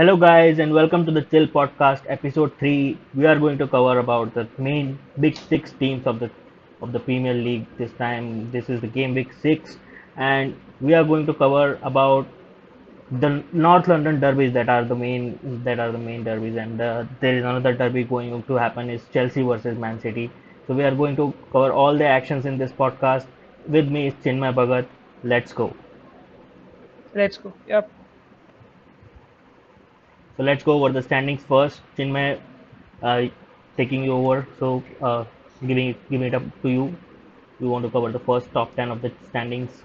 Hello guys and welcome to the Chill Podcast episode 3. We are going to cover about the main big 6 teams of the Premier League this time. This is the game week 6 and we are going to cover about the North London derbies that are the main derbies, and there is another derby going to happen is Chelsea versus Man City. So we are going to cover all the actions in this podcast. With me is Chinmay Bhagat. Let's go. Let's go. Yep, So let's go over the standings first. Chinmay, uh, taking you over. So giving it up to you. You want to cover the first top 10 of the standings.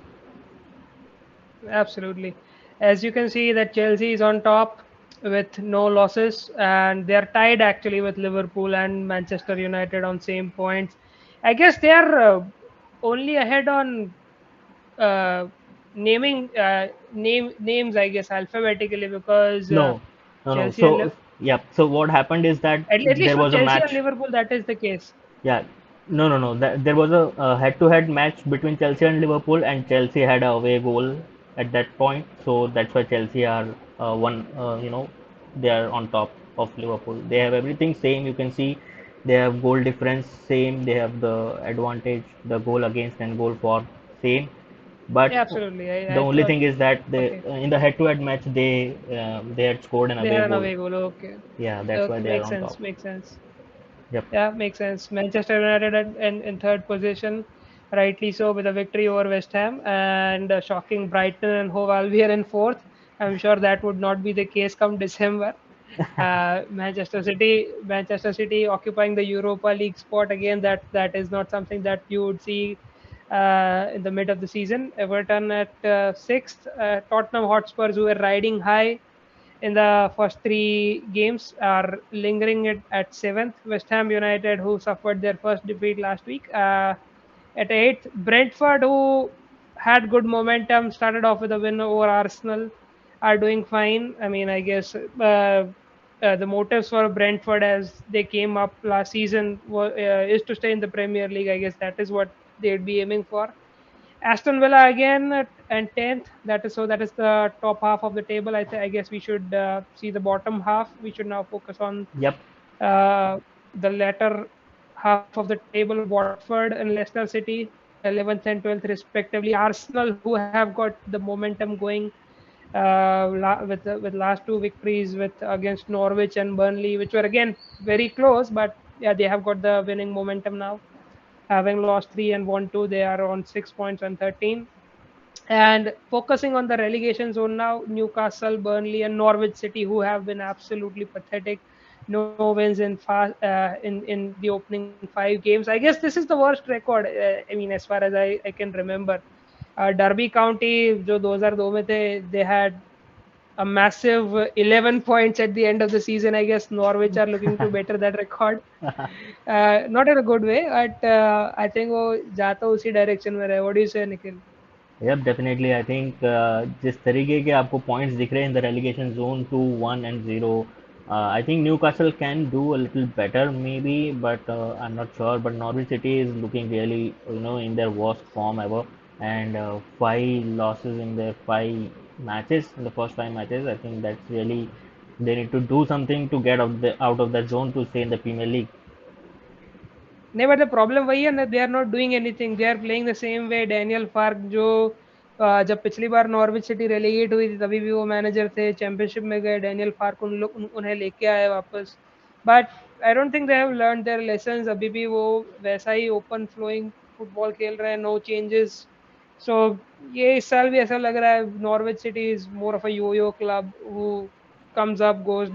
absolutely. As you can see, that Chelsea is on top with no losses, and they are tied actually with Liverpool and Manchester United on same points. I guess they are only ahead on uh, names. I guess alphabetically because No, no, no. Chelsea and So yeah. So what happened is that at least there for was a Chelsea and match. Liverpool, that is the case. Yeah. No, no, no. There was a head-to-head match between Chelsea and Liverpool, and Chelsea had a away goal at that point. So that's why Chelsea are one. They are on top of Liverpool. They have everything same. You can see they have goal difference same. They have the advantage, the goal against and goal for same. But Yeah, absolutely. the I only thought thing is that they okay, in the head-to-head match they had scored an they away had an goal. away goal. Okay, Yeah, that's why okay, they are makes on top. sense. Makes sense. Yep. Yeah, makes sense. Manchester United in third position, rightly so, with a victory over West Ham, and shocking Brighton and Hove Albion in fourth. I'm sure that would not be the case come December. Manchester City occupying the Europa League spot again. That is not something that you would see in the mid of the season. Everton at sixth. Tottenham Hotspurs, who were riding high in the first three games, are lingering it at seventh. West Ham United, who suffered their first defeat last week, at eighth. Brentford, who had good momentum, started off with a win over Arsenal, are doing fine. I mean, I guess the motives for Brentford as they came up last season is to stay in the Premier League. I guess that is what they'd be aiming for. Aston Villa again and 10th. That is the top half of the table. I guess we should see the bottom half. We should now focus on Yep. the latter half of the table. Watford and Leicester City, 11th and 12th respectively. Arsenal, who have got the momentum going with last two victories with against Norwich and Burnley, which were again very close, but yeah, they have got the winning momentum now. Having lost three and won two, they are on 6 points and 13. And focusing on the relegation zone now, Newcastle, Burnley, and Norwich City, who have been absolutely pathetic. No wins in the opening 5 games. I guess this is the worst record. I mean, as far as I can remember. Derby County, जो 2002 में थे, they had a massive 11 points at the end of the season. I guess Norwich are looking to better that record. Not in a good way, but I think वो जाता उसी direction में रहे. What do you say, Nikhil? Yep, definitely. I think जिस तरीके के आपको points दिख रहे हैं in the relegation zone 2, 1 and 0, I think Newcastle can do a little better maybe, but I'm not sure. But Norwich City is looking really, in their worst form ever, and 5 losses in their 5 matches, in the first 5 matches. I think that's really they need to do something to get out of that zone to stay in the Premier League. नहीं but the problem वही है ना they are not doing anything they are playing the same way Daniel Farke जो जब पिछली बार Norwich city relegate हुई थी तभी भी वो मैनेजर थे चैंपियनशिप में गए डैनियल फार्क उन्हें लेके आए वापस but I don't think they have learn their lessons अभी भी वो वैसा ही ओपन फ्लोइंग फुटबॉल खेल रहे हैं नो चेंजेस सो ये इस साल भी ऐसा लग रहा है Norwich city is more of a yo club who comes up goes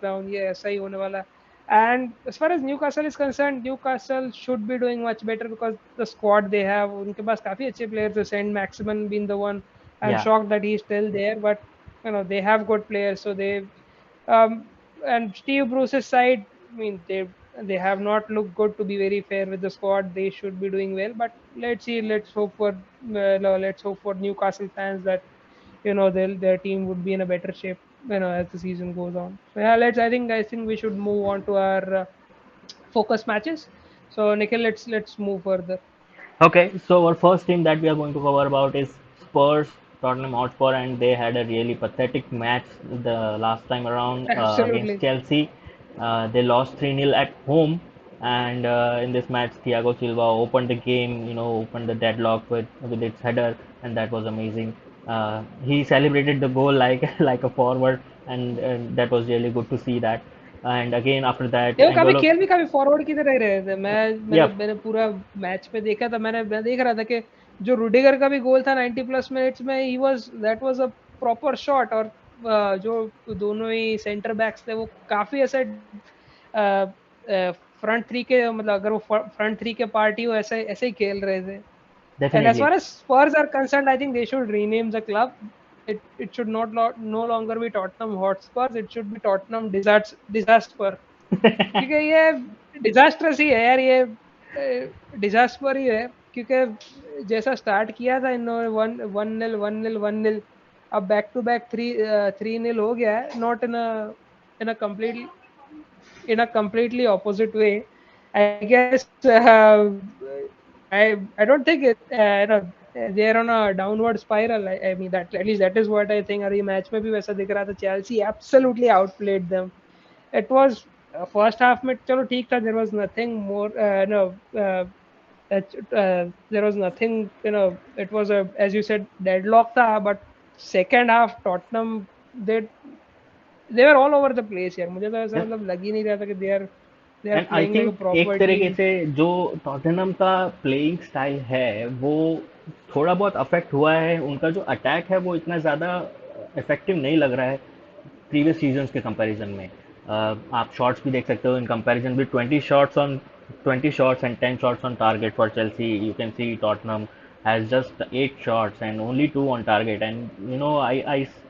down ये ऐसा ही होने वाला है. And as far as Newcastle is concerned, Newcastle should be doing much better because the squad they have, उनके पास काफी अच्छे players हैं. Saint Maximin being the one. I'm Yeah. shocked that he's still there, but they have good players. So um, and Steve Bruce's side, I mean they have not looked good to be very fair with the squad. They should be doing well, but let's see. Let's hope for Newcastle fans that their team would be in a better shape as the season goes on. So yeah, I think we should move on to our focus matches. So Nikhil, let's move further. Okay, so our first team that we are going to cover about is Spurs Tottenham Hotspur, and they had a really pathetic match the last time around against Absolutely. Chelsea. They lost 3-0 at home, and in this match, Thiago Silva opened the game, opened the deadlock with its header, and that was amazing. He celebrated the goal like like a forward, and that was really good to see that. And again after that, ये वो काफी Angolo, खेल भी काफी forward की तरह ही रहे थे। मैंने yeah, मैंने पूरा मैच पे देखा था। मैं देख रहा था कि जो रुडिगर का भी गोल था 90 प्लस मिनट्स में, he was that was a proper shot. और जो दोनों ही सेंटर बैक्स थे वो काफी ऐसे फ्रंट थ्री के, मतलब अगर वो फ्रंट थ्री के पार्टी हो, ऐसे ऐसे ही खेल रहे थे। And as definitely. far as Spurs are concerned, I think they should rename the club. It should not no longer be Tottenham Hotspurs. It should be Tottenham Disaster, क्योंकि ये disasters ही है यार, ये डिजास्टर ही है। क्योंकि जैसा स्टार्ट किया था इन्होंने, one one nil one nil one nil, अब back to back three nil हो गया है। Not in a completely in a completely opposite way. I guess I don't think they're on a downward spiral. I mean that at least that is what I think. अरे match में भी वैसा दिख रहा था। Chelsea absolutely outplayed them. It was first half में चलो ठीक था, there was nothing more, there was nothing, it was a, as you said, deadlock था। But second half Tottenham, they were all over the place यार। मुझे तो ऐसा मतलब लग ही नहीं रहा था कि they are and I playing like think a एक proper तरीके team। से जो टॉटनहम का प्लेइंग स्टाइल है वो थोड़ा बहुत अफेक्ट हुआ है। उनका जो अटैक है वो इतना ज़्यादा इफेक्टिव नहीं लग रहा है प्रीवियस सीजन्स के कंपैरिजन में। आप शॉट्स भी देख सकते हो इन कंपैरिजन भी, 20 shots and 10 shots on target for Chelsea. You can see Tottenham has just 8 shots and only 2 on target. And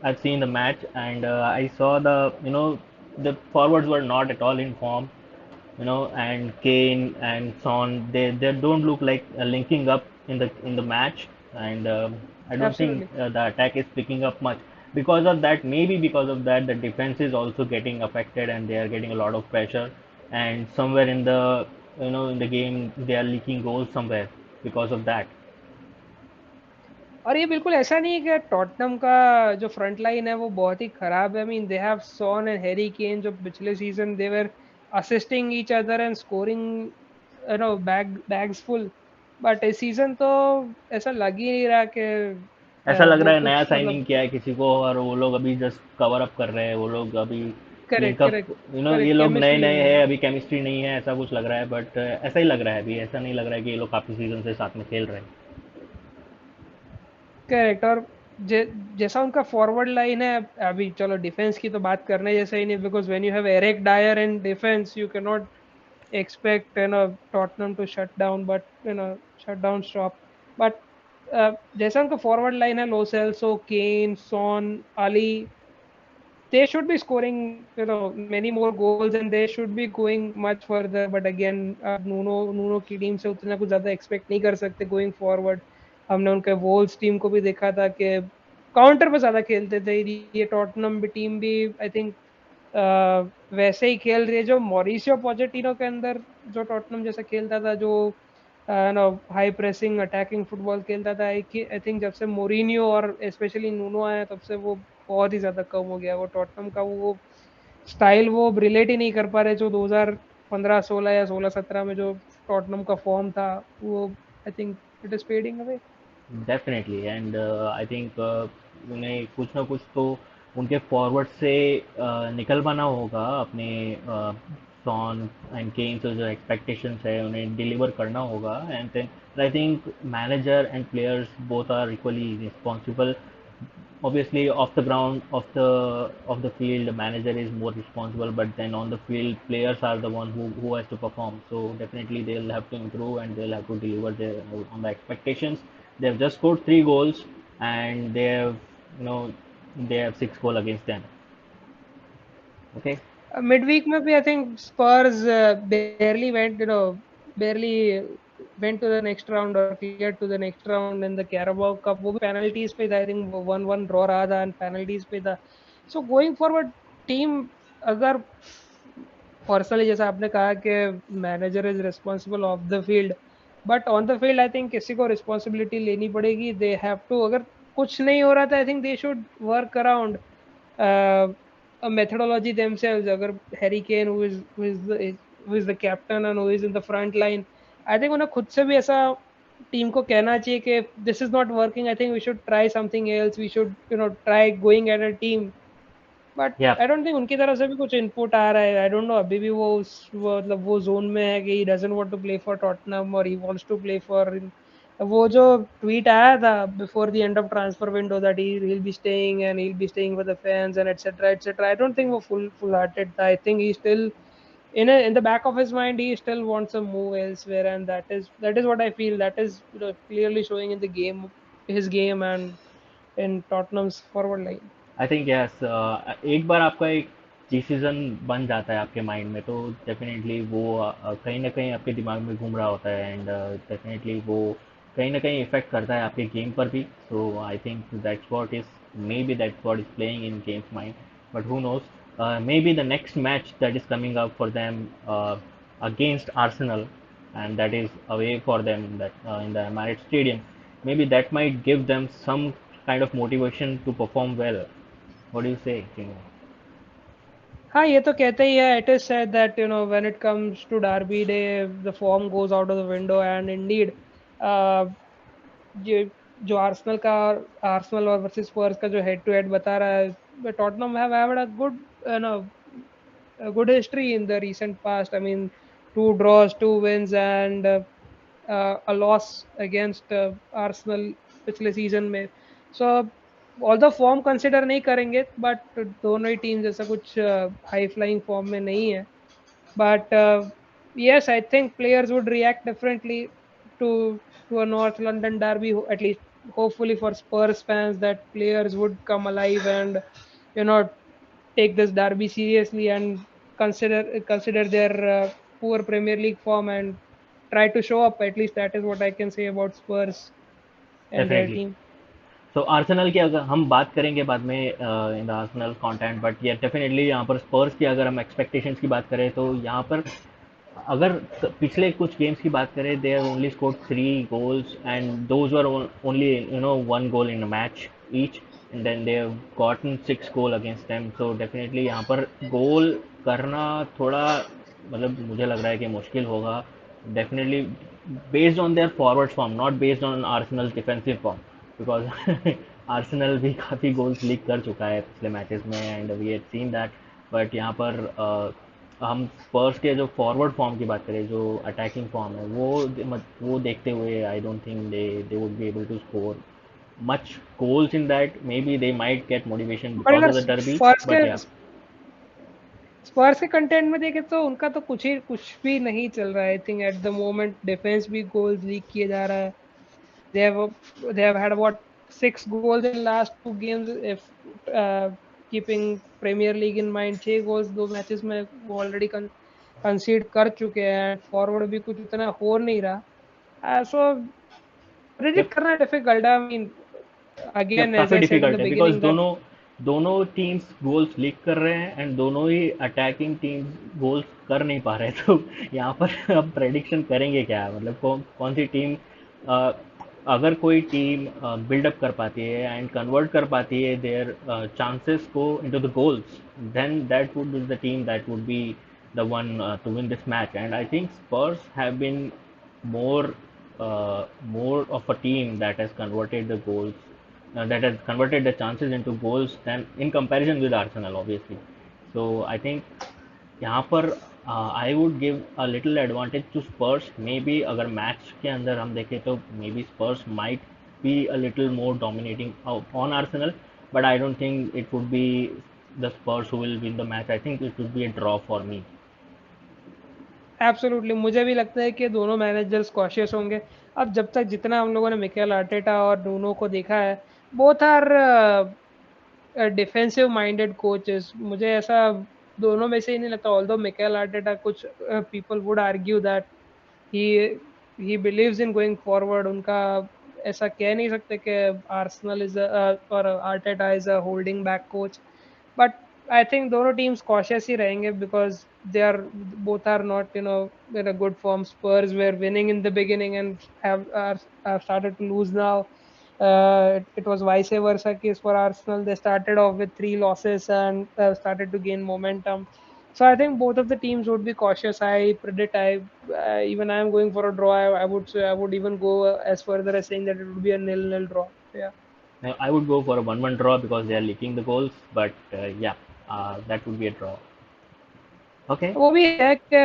I've seen the match, and I saw the forwards were not at all in form, and Kane and Son, they don't look like linking up in the match, and I don't think Absolutely the attack is picking up much. Because of that, maybe because of that, the defense is also getting affected, and they are getting a lot of pressure, and somewhere in the game they are leaking goals somewhere because of that. और ये बिल्कुल ऐसा नहीं है कि Tottenham का जो front line है वो बहुत ही खराब है। I mean they have Son and Harry Kane, जो पिछले season they were assisting each other and scoring bags full. But इस सीजन तो ऐसा लग ही नहीं रहा कि ऐसा लग वो रहा है नया कुछ मतलब। साइनिंग किया है किसी को, और वो लोग अभी जस्ट कवर अप कर रहे हैं, वो लोग अभी करेक्ट लिंकअप, करेक्ट ये करेक्ट, लोग नए केमिस्ट्री नए नहीं हैं, है। अभी केमिस्ट्री नहीं है, ऐसा कुछ लग रहा है। बट ऐसा ही लग रहा है अभी, ऐसा नहीं लग रहा है कि ये लोग काफी सीजन से साथ में खेल रहे हैं। करेक्ट। और जैसा उनका फॉरवर्ड लाइन है, अभी चलो डिफेंस की तो बात करने जैसा ही नहीं, because when you have Eric Dier in defence you can not expect Tottenham to shut down, but shut down shop। But जैसा उनका फॉरवर्ड लाइन है, Lo Celso, Kane, Son, Alli, they should be scoring many more goals and they should be going much further। But again Nuno की team से उतना कुछ ज्यादा expect नहीं कर सकते गोइंग फॉरवर्ड। हमने उनके वोल्स टीम को भी देखा था कि काउंटर पे ज्यादा खेलते थे। ये टॉटनम भी टीम भी आई थिंक वैसे ही खेल रही है जो मॉरिसियो पोचेटिनो के अंदर जो टॉटनम जैसा खेलता था, जो no high pressing attacking football खेलता था। आई थिंक जब से मोरिनियो और स्पेशली नूनो आया तब से वो बहुत ही ज्यादा कम हो गया। वो टॉटनम का वो स्टाइल वो रिलेट ही नहीं कर पा रहे जो 2015-16 या 16-17 में जो टॉटनम का फॉर्म था वो। आई think it is fading away. Definitely, and I think उन्हें कुछ ना कुछ तो उनके फॉरवर्ड से निकलवाना होगा अपने सॉन एंड केन से। जो एक्सपेक्टेशंस है उन्हें डिलीवर करना होगा, and I think manager and players both are equally responsible. Obviously, off the ground, of the field, the manager is more responsible, but then on the field, players are the one who has to perform. So definitely they'll have to improve, and they'll have to deliver on the expectations. They've just scored 3 goals, and you know they have 6 goals against them. Okay. Midweek में भी आई think Spurs barely went, barely went to the next round or cleared to the next round in the Carabao Cup। वो भी penalties पे था। I think 1-1 draw रहा था and penalties पे था। सो गोइंग फॉरवर्ड टीम, अगर पर्सनली जैसा आपने कहा कि manager is responsible of the field, but on the field I think किसी को रिस्पॉन्सिबिलिटी लेनी पड़ेगी। दे हैव टू, अगर कुछ नहीं हो रहा था, I think they should work around a methodology themselves. अगर Harry Kane who is the captain and who is in the front line, I think उन्हें खुद से भी ऐसा टीम को कहना चाहिए कि this is not working, I think we should try something else, we should try going at a team. But Yeah, I don't think उनकी तरफ से भी कुछ इनपुट आ रहा है, आई डोंट नो, अभी भी वो मतलब वो जोन में है कि he doesn't want to play for Tottenham और he wants to play for, वो जो ट्वीट आया था before the end of transfer window that he will be staying and he will be staying with the fans and etcetera etcetera, I don't think वो full hearted था, I think he still in the back of his mind he still wants a move elsewhere, and that is what I feel, that is clearly showing in the game, his game and in Tottenham's forward line. I think yes, एक बार आपका एक decision बन जाता है आपके mind में तो definitely वो कहीं ना कहीं आपके दिमाग में घूम रहा होता है, एंड डेफिनेटली वो कहीं ना कहीं इफेक्ट करता है आपके गेम पर भी. So I think that's what is, maybe that's what is playing in games mind. But who knows, maybe the next match that is coming up for them against Arsenal, and that is away for them that in the Emirates Stadium. Maybe that might give them some kind of motivation to perform well. What do you say, Timo? हाँ, ये तो कहते ही है. It is said that when it comes to Derby Day, the form goes out of the window, and indeed, uh, ये जो Arsenal और versus स्पर्स का जो हेड टू हेड बता रहा है, Tottenham have had a good a good history in the recent past. I mean, 2 draws, 2 wins, and a loss against Arsenal पिछले season में. So although फॉर्म कंसिडर नहीं करेंगे, बट दोनों ही टीम जैसा कुछ हाई फ्लाइंग फॉर्म में नहीं है. But yes, I think players would react differently to a North London derby. At least, hopefully for Spurs fans, that players would come alive and you know take this derby seriously and consider their poor Premier League form and try to show up. At least that is what I can say about Spurs and their definitely. team. So Arsenal की अगर हम बात करेंगे बाद में in the Arsenal content, but ये definitely यहाँ पर स्पर्स की अगर हम एक्सपेक्टेशंस की बात करें तो यहाँ पर अगर पिछले कुछ गेम्स की बात करें, they have only scored 3 goals and those were only 1 goal in a match each, and then they have gotten 6 goal against them. So definitely यहाँ पर गोल करना थोड़ा, मतलब मुझे लग रहा है कि मुश्किल होगा. Definitely based on their forward form, not based on Arsenal defensive form, because Arsenal भी काफ़ी गोल्स लीक कर चुका है पिछले मैचेस में, and we have seen that. But यहाँ पर हम स्पर्स के जो फॉरवर्ड फॉर्म की बात करें, जो अटैकिंग फॉर्म है, वो देखते हुए I don't think they would be able to score much goals in that. Maybe they might get motivation पर because अगर of the derby, स्पर्स के but yeah, स्पर्स के कंटेंट में देखें तो उनका तो कुछ भी नहीं चल रहा है. I think at the moment defence भी गोल्स लीक किए जा रहा है. They have they have had what 6 goals in last 2 games if keeping Premier League in mind. 6 goals 2 matches में वो ऑलरेडी कंसीड कर चुके हैं. फॉरवर्ड भी कुछ उतना हो नहीं रहा. सो yep. प्रिडिक्ट करना डिफिकल्ट. आई मीन या अगेन एज काफ़ी I said in difficult the है, बिकॉज बिगिनिंग दैट दोनों दोनों टीम्स गोल्स लीक कर रहे हैं एंड दोनों ही अटैकिंग टीम्स गोल्स कर नहीं पा रहे. तो यहाँ पर अब प्रेडिक्शन करेंगे क्या, मतलब कौन सी टीम, अगर कोई टीम बिल्डअप कर पाती है एंड कन्वर्ट कर पाती है देयर चांसेस को into the goals, then that would be the team that would be the one to win this match. And I think Spurs have been more more of a team that has converted the goals, that has converted the chances into goals than in comparison with Arsenal, obviously. So I think यहाँ पर I would give a little advantage to Spurs. Maybe अगर match के अंदर हम देखें तो maybe Spurs might be a little more dominating on Arsenal, but I don't think it would be the Spurs who will win the match. I think it would be a draw for me. Absolutely मुझे भी लगता है कि दोनों managers cautious होंगे. अब जब तक जितना हम लोगों ने मिकेल आर्टेटा और नूनो को देखा है, both are defensive minded coaches. मुझे ऐसा दोनों में से ही नहीं लगता. ऑल्दो मिकेल आर्टेटा, कुछ people would argue that he he believes in going forward. उनका ऐसा कह नहीं सकते कि आर्सेनल इज और Arteta is a holding back coach. But I think दोनों टीम्स कॉशियस ही रहेंगे because they are both are not in a good form. Spurs were winning in the beginning and have started to lose now. It was vice versa case for Arsenal. They started off with three losses and started to gain momentum. So I think both of the teams would be cautious. I predict even I am going for a draw. I would say I would even go as further as saying that it would be a nil-nil draw. So, yeah. Now, I would go for a 1-1 draw because they are leaking the goals, but yeah, that would be a draw. Okay. वो भी है कि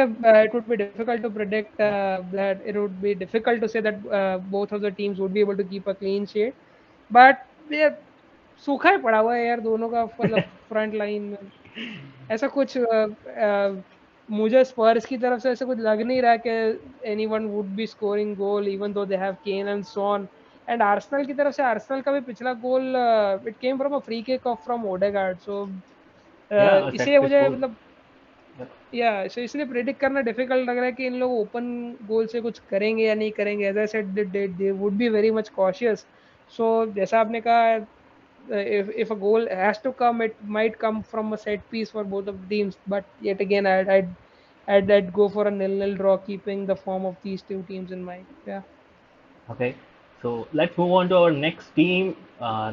it would be difficult to predict that it would be difficult to say that both of the teams would be able to keep a clean sheet. But ये सूखा ही पड़ा हुआ है यार दोनों का मतलब फ्रंट लाइन में ऐसा कुछ मुझे स्पर्स की तरफ से ऐसा कुछ लग नहीं रहा कि anyone would be scoring goal even though they have Kane and Son and Arsenal की तरफ से आर्सेनल का भी पिछला goal it came from a free kick off from Odegaard so Yeah, a set इसे piece मुझे goal. मतलब Yep. या सो इसलिए प्रेडिक्ट करना डिफिकल्ट लग रहा है कि इन लोग ओपन गोल से कुछ करेंगे या नहीं करेंगे as I said they would be very much cautious so जैसा आपने कहा if a goal has to come it might come from a set piece for both of the teams but yet again I'd go for a nil-nil draw keeping the form of these two teams in mind yeah Okay, so let's move on to our next team.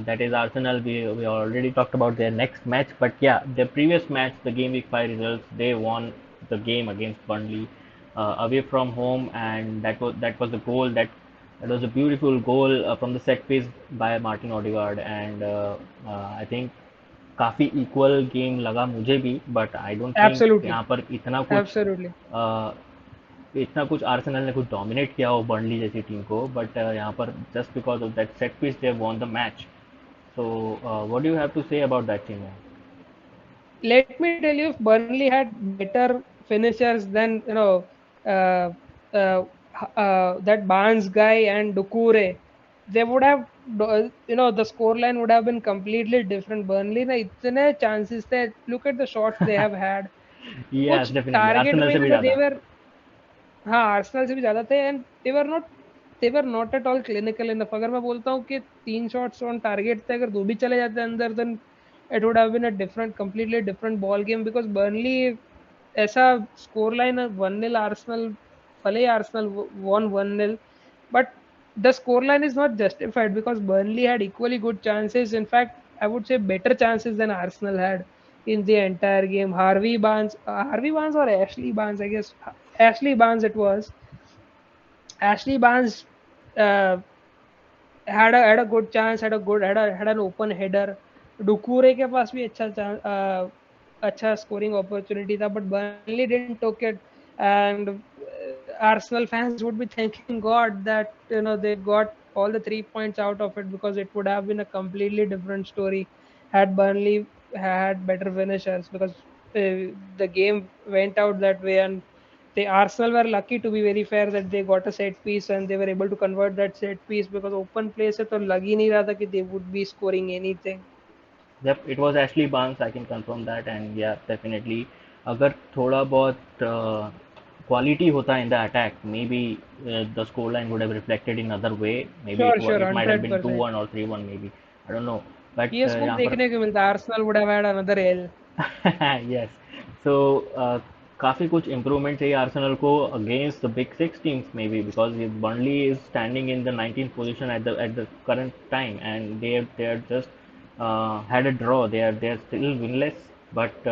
That is Arsenal. We already talked about their next match, but yeah, their previous match, the game week 5 results, they won the game against Burnley away from home, and that was the goal that was a beautiful goal from the set piece by Martin Odegaard, and I think काफी equal game लगा मुझे भी, but I don't think absolutely यहाँ पर absolutely इतना कुछ Arsenal ने कुछ डोमिनेट किया हो बर्नली जैसी टीम को, बट यहाँ पर just because of that set piece they won the match. So what do you have to say about that team? let me tell you, if Burnley had better finishers than uh, uh, that Barnes guy and Dukure, they would have the scoreline would have been completely different. Burnley ने इतने chances थे. Look at the shots they have had. Yes कुछ definitely target Arsenal में से भी इन्होंने they ज्यादा. were हाँ आर्सेनल से भी ज्यादा थे and they were not at all clinical enough. अगर मैं बोलता हूँ कि 3 shots on target थे अगर दो भी चले जाते अंदर then it would have been a different completely different ball game because Burnley ऐसा स्कोर लाइन 1-0 आर्सेनल भले ही Arsenal won 1-0 but the score line is not justified because Burnley had equally good chances. In fact, I would say better chances than Arsenal had in the entire game. Harvey Barnes or Ashley Barnes, I guess. Ashley Barnes it was. Ashley Barnes uh, had a good chance, had an open header. Dukure के पास भी अच्छा scoring opportunity था, but Burnley didn't took it, and Arsenal fans would be thanking God that they got all the 3 points out of it because it would have been a completely different story had Burnley had better finishers because the game went out that way and the Arsenal were lucky to be very fair that they got a set piece and they were able to convert that set piece because open play से तो लग ही नहीं रहा था कि they would be scoring anything. Yep, it was Ashley Barnes, I can confirm that, and yeah, definitely. अगर थोड़ा बहुत quality होता in the attack, maybe the scoreline would have reflected in other way. Maybe Sure, sure, it might have been 100%. 2-1 or 3-1 maybe. I don't know. But ये score यहाँ पर देखने को मिलता Arsenal would have had another L. Yes. So काफ़ी कुछ improvement चाहिए Arsenal को against the big six teams maybe because Burnley is standing in the 19th position at the current time, and they are just had a draw. They are still winless, but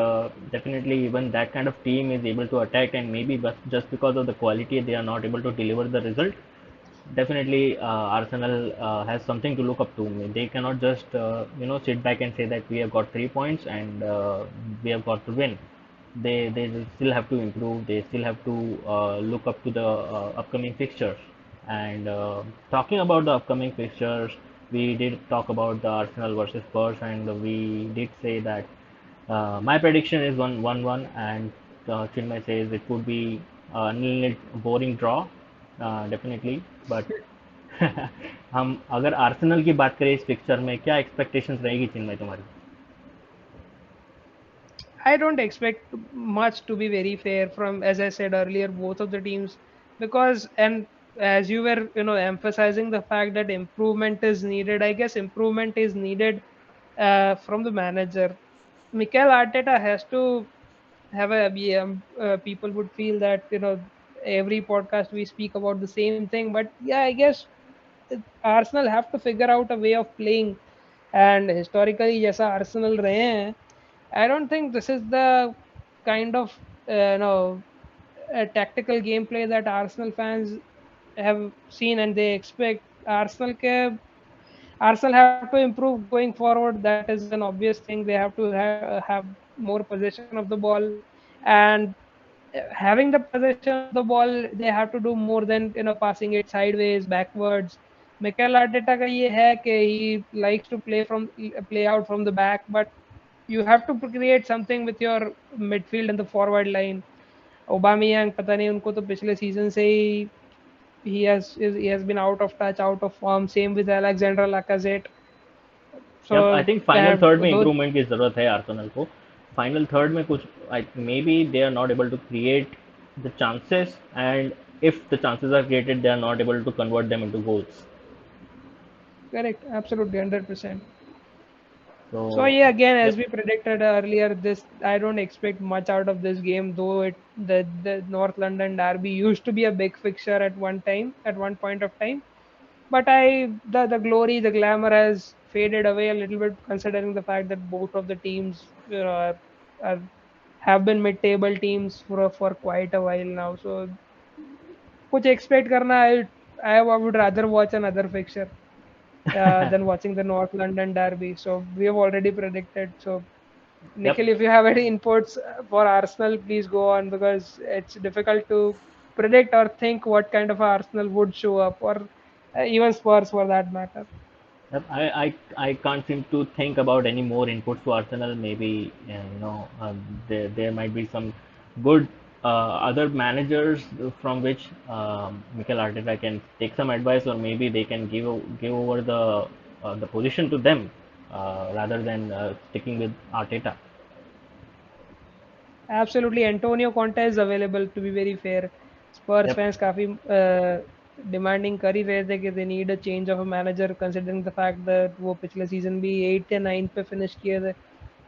definitely even that kind of team is able to attack, and maybe but just because of the quality they are not able to deliver the result. Definitely, Arsenal has something to look up to. They cannot just sit back and say that we have got 3 points and we have got to win. They still have to improve. They still have to look up to the upcoming fixtures. And talking about the upcoming fixtures, we did talk about the Arsenal versus Spurs, and we did say that my prediction is 1-1, and Chinmay says it would be a nil-nil boring draw, definitely. But हम अगर Arsenal की बात करें इस picture में, क्या expectations रहेगी चिन्मय तुम्हारी? I don't expect much to be very fair from, as I said earlier, both of the teams because, and as you were, emphasizing the fact that improvement is needed. I guess improvement is needed from the manager. Mikel Arteta has to have people would feel that every podcast we speak about the same thing, but yeah, I guess Arsenal have to figure out a way of playing, and historically जैसा Arsenal रहे हैं, I don't think this is the kind of tactical gameplay that Arsenal fans have seen and they expect. Arsenal have to improve going forward. That is an obvious thing. They have to have more possession of the ball, and having the possession of the ball, they have to do more than passing it sideways, backwards. Mikel Arteta का ये है कि he likes to play out from the back, but you have to create something with your midfield and the forward line. Aubameyang पता नहीं उनको तो पिछले season से ही he has been out of touch, out of form. Same with Alexander Lacazette. Yep, I So think final third में those improvement की ज़रूरत है आर्सेनल को. फाइनल थर्ड में कुछ maybe they are not able to create the chances, and if the chances are created, they are not able to convert them into goals. correct, absolutely 100%. So So, yeah, again, yep, as we predicted earlier, this I don't expect much out of this game, though the North London derby used to be a big fixture at one point of time. But the glory, the glamour has faded away a little bit, considering the fact that both of the teams are have been mid-table teams for quite a while now. So कुछ expect करना, I would rather watch another fixture than watching the North London derby. So we have already predicted. So yep. Nikhil, if you have any inputs for Arsenal, please go on, because it's difficult to predict or think what kind of Arsenal would show up, or even Spurs for that matter. Yep, I can't seem to think about any more inputs to Arsenal. Maybe there might be some good other managers from which Mikel Arteta can take some advice, or maybe they can give over the position to them rather than sticking with Arteta. Absolutely, Antonio Conte is available. To be very fair, Spurs Yep. fans काफी demanding कर ही रहे थे कि they need a change of a manager, considering the fact that वो पिछले season भी 8th या 9th पे finish किए थे.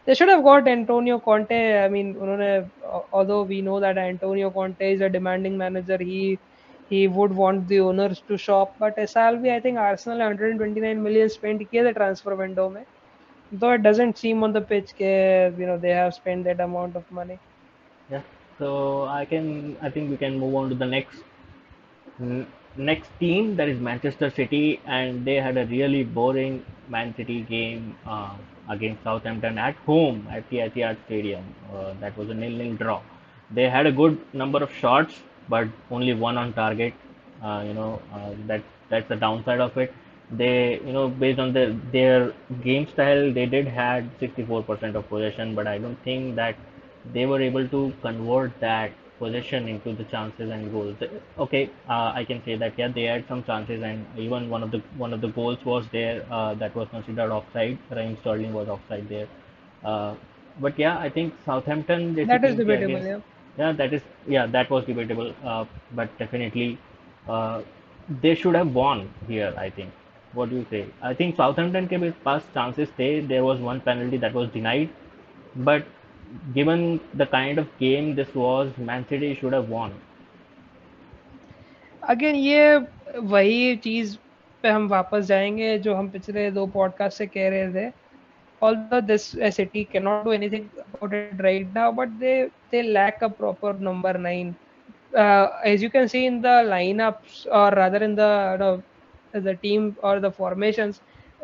They should have got Antonio Conte. I mean, उन्होंने although we know that Antonio Conte is a demanding manager, he would want the owners to shop. But इस साल भी I think Arsenal 129 million spent किए थे transfer window में. Though it doesn't seem on the pitch कि they have spent that amount of money. Yeah. So I think we can move on to the next team, that is Manchester City, and they had a really boring Man City game against Southampton at home at the Etihad Stadium. That was a nil-nil draw. They had a good number of shots, but only one on target. That's the downside of it. They, based on their game style, they did had 64% of possession, but I don't think that they were able to convert that possession into the chances and goals. Okay, I can say that yeah, they had some chances, and even one of the goals was there that was considered offside. Raheem Sterling was offside there. Uh, but yeah, I think Southampton जैसी That is team के debatable, against, yeah. that was debatable. But definitely uh, they should have won here, I think. What do you say? I think Southampton के भी पास chances थे. There was one penalty that was denied, but given the kind of game this was, Man City should have won. Again ये वही चीज पे हम वापस जाएंगे जो हम पिछले दो पॉडकास्ट से कह रहे थे. Although this city cannot do anything about it right now, but they lack a proper number 9. As you can see in the lineups, or rather in the team or the formations,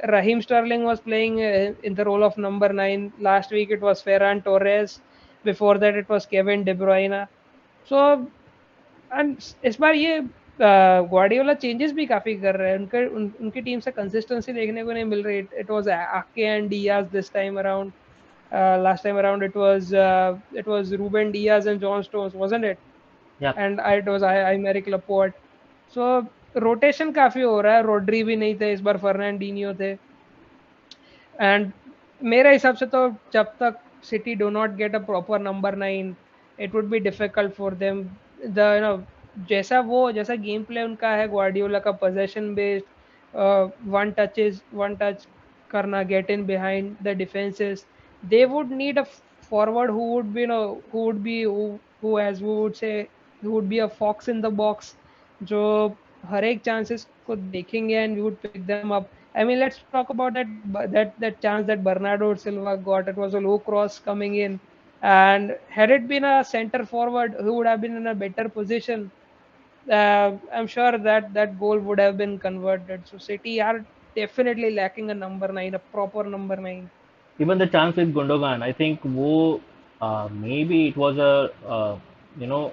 Raheem Sterling was playing in the role of number 9. Last week it was Ferran Torres. Before that it was Kevin De Bruyne. So and इस बार ये Guardiola changes भी काफी कर रहे हैं. उनकी team से consistency देखने को नहीं मिल रही. इट वाज आके and Diaz this time around. Last time around it was Ruben Diaz and John Stones, wasn't it? Yep. And it was Aymeric Laporte. So rotation काफी हो रहा है. रोड्री भी नहीं थे इस बार, फर्नांडिनियो थे. एंड मेरे हिसाब से तो जब तक City do not get a proper number 9, it would be difficult for them. जैसा गेम प्ले उनका है ग्वार्डियोला का, पोजेशन बेस्ड, वन टच करना, get in behind the defences, they would need a forward who would be who would be who as we would say, who would be a fox in the box, जो हर एक chances को देखेंगे and we would pick them up. I mean, let's talk about that chance that Bernardo Silva got. It was a low cross coming in, and had it been a center forward who would have been in a better position, I'm sure that that goal would have been converted. So City are definitely lacking a number nine, a proper number nine. Even the chance with Gundogan, I think wo maybe it was a you know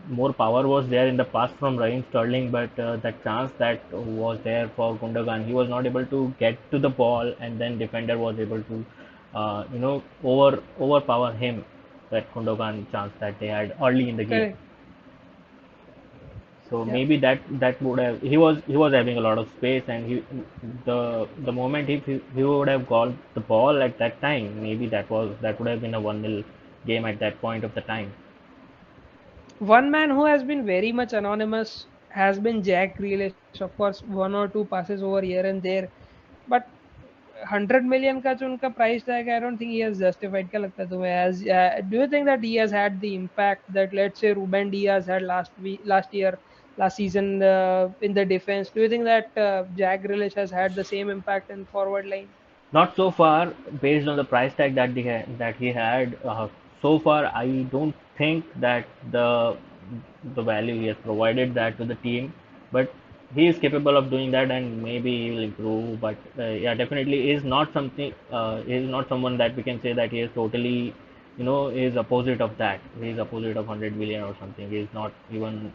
more power was there in the past from Raheem Sterling, but that chance that was there for Gundogan, he was not able to get to the ball, and then defender was able to overpower him. That Gundogan chance that they had early in the game. Correct. So Yeah. maybe that would have he was having a lot of space, and the moment he would have got the ball at that time, maybe that would have been a 1-0 game at that point of the time. One man who has been very much anonymous has been Jack Grealish. Of course, one or two passes over here and there, but 100 million का जो उनका price tag, I don't think he has justified. क्या लगता है तुम्हें? As do you think that he has had the impact that, let's say, Ruben Diaz had last year, last season in the defense? Do you think that Jack Grealish has had the same impact in forward line? Not so far, based on the price tag that he had. So far, I don't think that the value he has provided that to the team, but he is capable of doing that, and maybe he will improve. But yeah, definitely is not something. He is not someone that we can say that he is totally, is opposite of that. He is opposite of 100 million or something. He is not even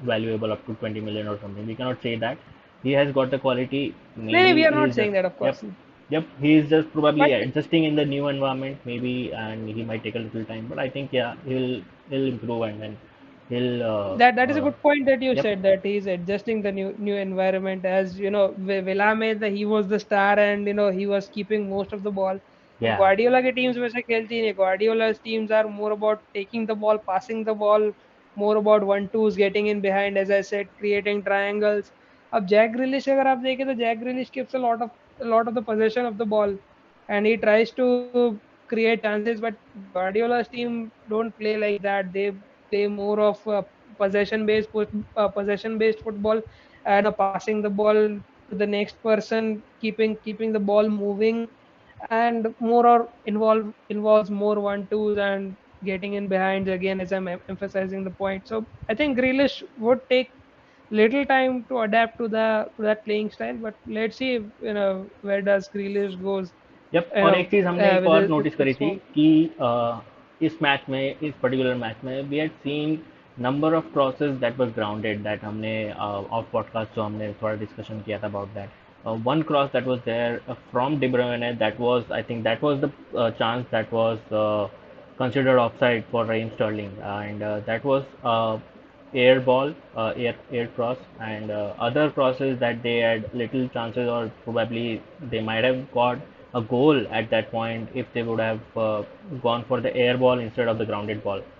valuable up to 20 million or something. We cannot say that. He has got the quality. No, Maybe we are he not is just, saying that, of yep. course. Yep, he is just probably But adjusting in the new environment, maybe, and he might take a little time. But I think, yeah, he'll improve, and then he'll that is a good point that you yep, said, that he's adjusting the new environment. As you know, Villa he was the star, and he was keeping most of the ball. अब yeah, Guardiola के teams वैसे खेलती नहीं. Guardiola's teams are more about taking the ball, passing the ball, more about one twos, getting in behind, as I said, creating triangles. अब Jack Grealish अगर आप देखें तो Jack Grealish keeps a lot of the possession of the ball, and he tries to create chances. But Guardiola's team don't play like that. They play more of possession based football, and passing the ball to the next person, keeping the ball moving, and more or involves more one twos and getting in behind again, as I'm emphasizing the point. So I think Grealish would take little time to adapt to that playing style, but let's see where does Grealish goes yep. और एक चीज हमने एक और with notice करी his थी form. कि इस मैच में, इस पर्टिकुलर मैच में we had seen number of crosses that was grounded, that हमने ऑफ पॉडकास्ट जो हमने थोड़ा डिस्कशन किया था about that. One cross that was there from De Bruyne, that was, I think that was the chance that was considered offside for Raheem Sterling, and that was air ball, air cross, and other crosses that they had little chances, or probably they might have got a goal at that point if they would have gone for the air ball instead of the grounded ball.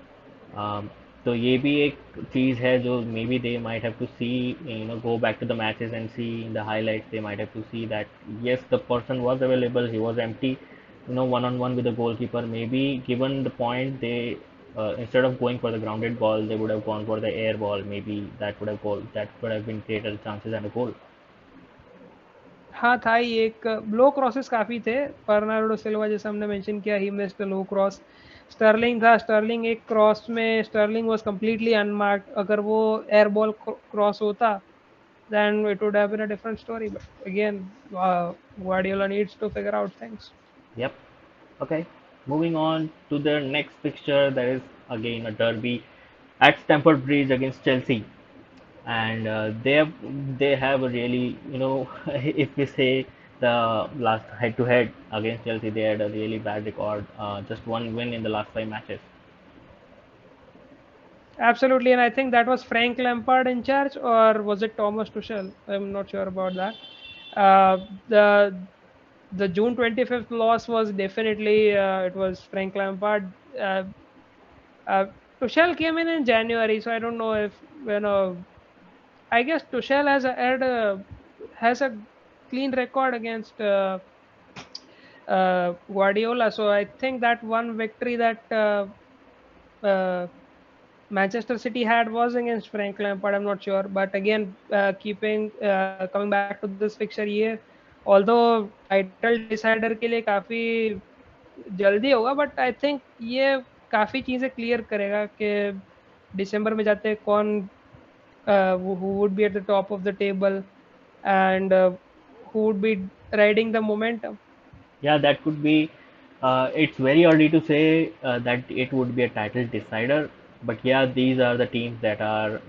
um, तो ये भी एक चीज़ है जो maybe they might have to see, go back to the matches and see in the highlights. They might have to see that yes, the person was available, he was empty, one on one with the goalkeeper. Maybe given the point, they instead of going for the grounded ball, they would have gone for the air ball. Maybe that would have been created chances and a goal. हाँ था ही एक. लो crosses काफी थे. Bernardo Silva जैसे हमने mention किया, he missed the low cross. Sterling था. Sterling एक क्रॉस में स्टर्लिंग वाज कंप्लीटली अनमार्क्ड. अगर वो एयर बॉल क्रॉस होता, then it would have been a different story. But again, Guardiola needs to figure out things. Yep. Okay. Moving on to the next fixture, that is again a derby at Stamford Bridge against Chelsea. And they have a really, if we say the last head to head against Chelsea, they had a really bad record, just one win in the last 5 matches. Absolutely, and I think that was Frank Lampard in charge, or was it Thomas Tuchel? I'm not sure about that. The June 25th loss was definitely it was Frank Lampard. Uh, Tuchel came in January, so I don't know if I guess Tuchel has a clean record against Guardiola. So I think that one victory that uh, Manchester City had was against Frank Lampard. I'm not sure, but again, keeping coming back to this fixture here, although title decider के लिए काफी जल्दी होगा, but I think ये काफी चीजें clear करेगा कि दिसंबर में जाते कौन who would be at the top of the table and who would be riding the momentum. Yeah, that could be. It's very early to say that it would be a title decider, but yeah, these are the teams that are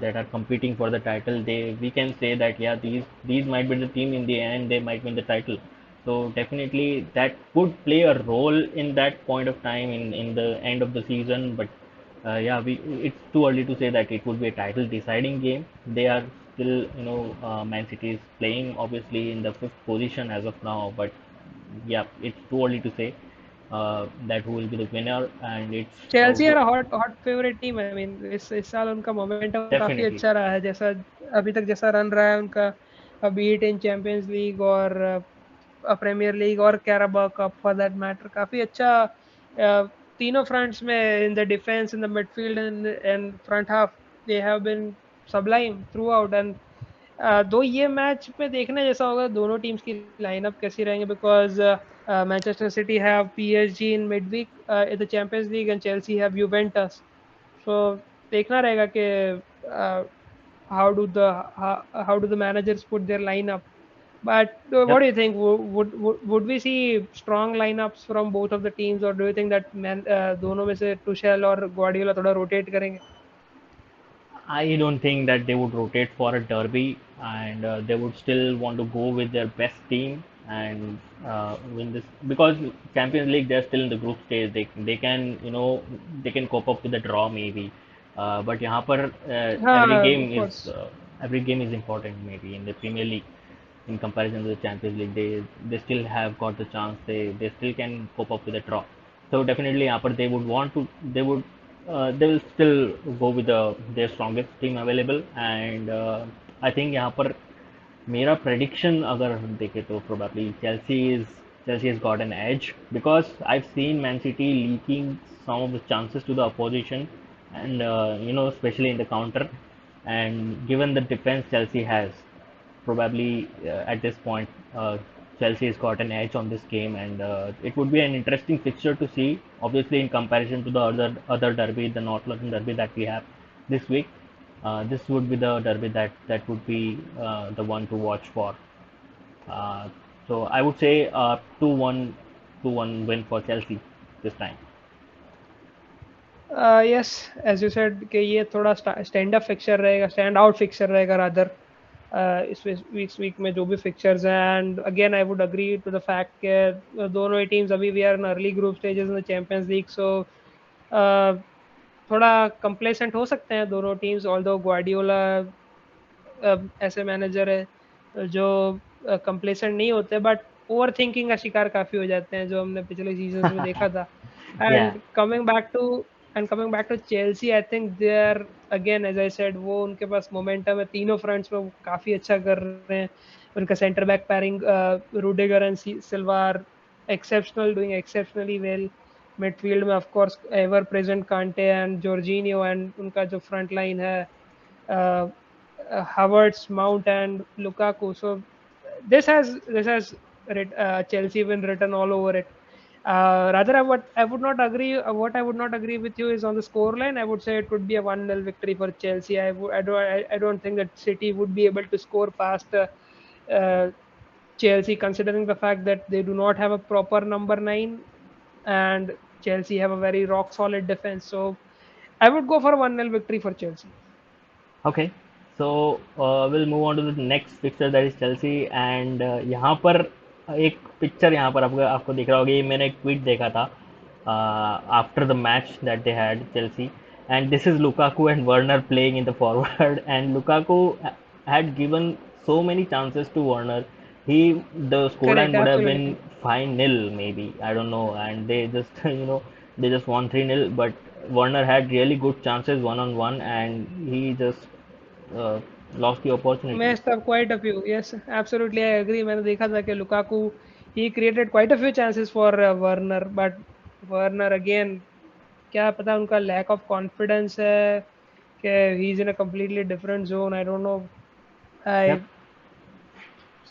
that are competing for the title. We can say that yeah, these might be the team in the end. They might win the title. So definitely that could play a role in that point of time in the end of the season. But yeah, it's too early to say that it would be a title deciding game. They are still Man City is playing obviously in the fifth position as of now, but yeah, it's too early to say that who will be the winner, and it's Chelsea यार hot favourite team है। I mean इस साल उनका momentum काफी definitely. अच्छा रहा है, जैसा अभी तक जैसा रन रहा है उनका, बीट इन चैंपियंस लीग और प्रीमियर लीग और Carabao Cup for that matter, काफी अच्छा तीनों फ्रंट्स में, in the defence, in the midfield and front half, they have been sublime throughout. And though ये मैच पे देखने जैसा होगा दोनों टीम्स की लाइनअप कैसी रहेंगे, because Manchester City have PSG in midweek in the Champions League and Chelsea have Juventus. So देखना रहेगा कि uh, how do the how do the managers put their lineup. But Yep. what do you think? Would we see strong lineups from both of the teams, or do you think that दोनों में से Tuchel और Guardiola थोड़ा rotate करेंगे? I don't think that they would rotate for a derby, and they would still want to go with their best team and win this because Champions League they're still in the group stage. They can they can cope up with a draw maybe, but यहाँ पर हाँ, of course. every game is important maybe in the Premier League in comparison to the Champions League. They still have got the chance. They still can cope up with a draw. So definitely यहाँ पर they will still go with their strongest team available, and I think यहाँ पर मेरा prediction अगर देखे तो probably Chelsea has got an edge because I've seen Man City leaking some of the chances to the opposition, and especially in the counter, and given the defense Chelsea has, probably at this point Chelsea has got an edge on this game, and it would be an interesting fixture to see. Obviously, in comparison to the other derby, the North London derby that we have this week, this would be the derby that would be the one to watch for. Uh, so I would say 2-1, 2-1 win for Chelsea this time. Yes, as you said कि ये थोड़ा stand up fixture रहेगा, stand out fixture रहेगा rather इस week में जो भी fixtures हैं। And again I would agree to the fact कि दोनों ही टीम्स अभी we are in early group stages in the Champions League, so थोड़ा कंप्लेसेंट हो सकते हैं दोनों टीम्स। ऑल्दो ग्वार्डियोला ऐसे मैनेजर है जो कंप्लेसेंट नहीं होते, बट ओवर थिंकिंग का शिकार काफी हो जाते हैं, जो हमने पिछले सीजन्स में देखा था। Yeah, and coming back to Chelsea, I think they are again, as I said, वो उनके पास मोमेंटम है तीनों फ्रंट्स में, वो काफी अच्छा कर रहे हैं। उनका centre back pairing Rudiger and Silva are exceptional, doing exceptionally well. Midfield में of course ever present Kante and Jorginho, and उनका जो फ्रंट लाइन है Havertz, Mount, and Lukaku. So this has Chelsea been written all over it. Rather, what I would not agree with you is on the scoreline. I would say it would be a 1-0 victory for Chelsea. I don't think that City would be able to score past uh, Chelsea, considering the fact that they do not have a proper number 9, and Chelsea have a very rock solid defense. So I would go for a 1-0 victory for Chelsea. okay. So we'll move on to the next picture that is Chelsea, and यहाँ पर एक picture यहाँ पर आपको आपको दिख रहा होगा, ये मैंने एक ट्वीट देखा था after the match that they had Chelsea, and this is Lukaku and Werner playing in the forward, and Lukaku had given so many chances to Werner. The Correct, scoreline would have been absolutely. 5-0 maybe, I don't know, and they just they just won 3-0, but Werner had really good chances one on one, and he just uh, lost the opportunity. Messed up quite a few. Yes, absolutely, I agree. मैंने देखा था कि Lukaku, he created quite a few chances for Werner, but Werner again क्या पता उनका lack of confidence है कि he is in a completely different zone, I don't no. I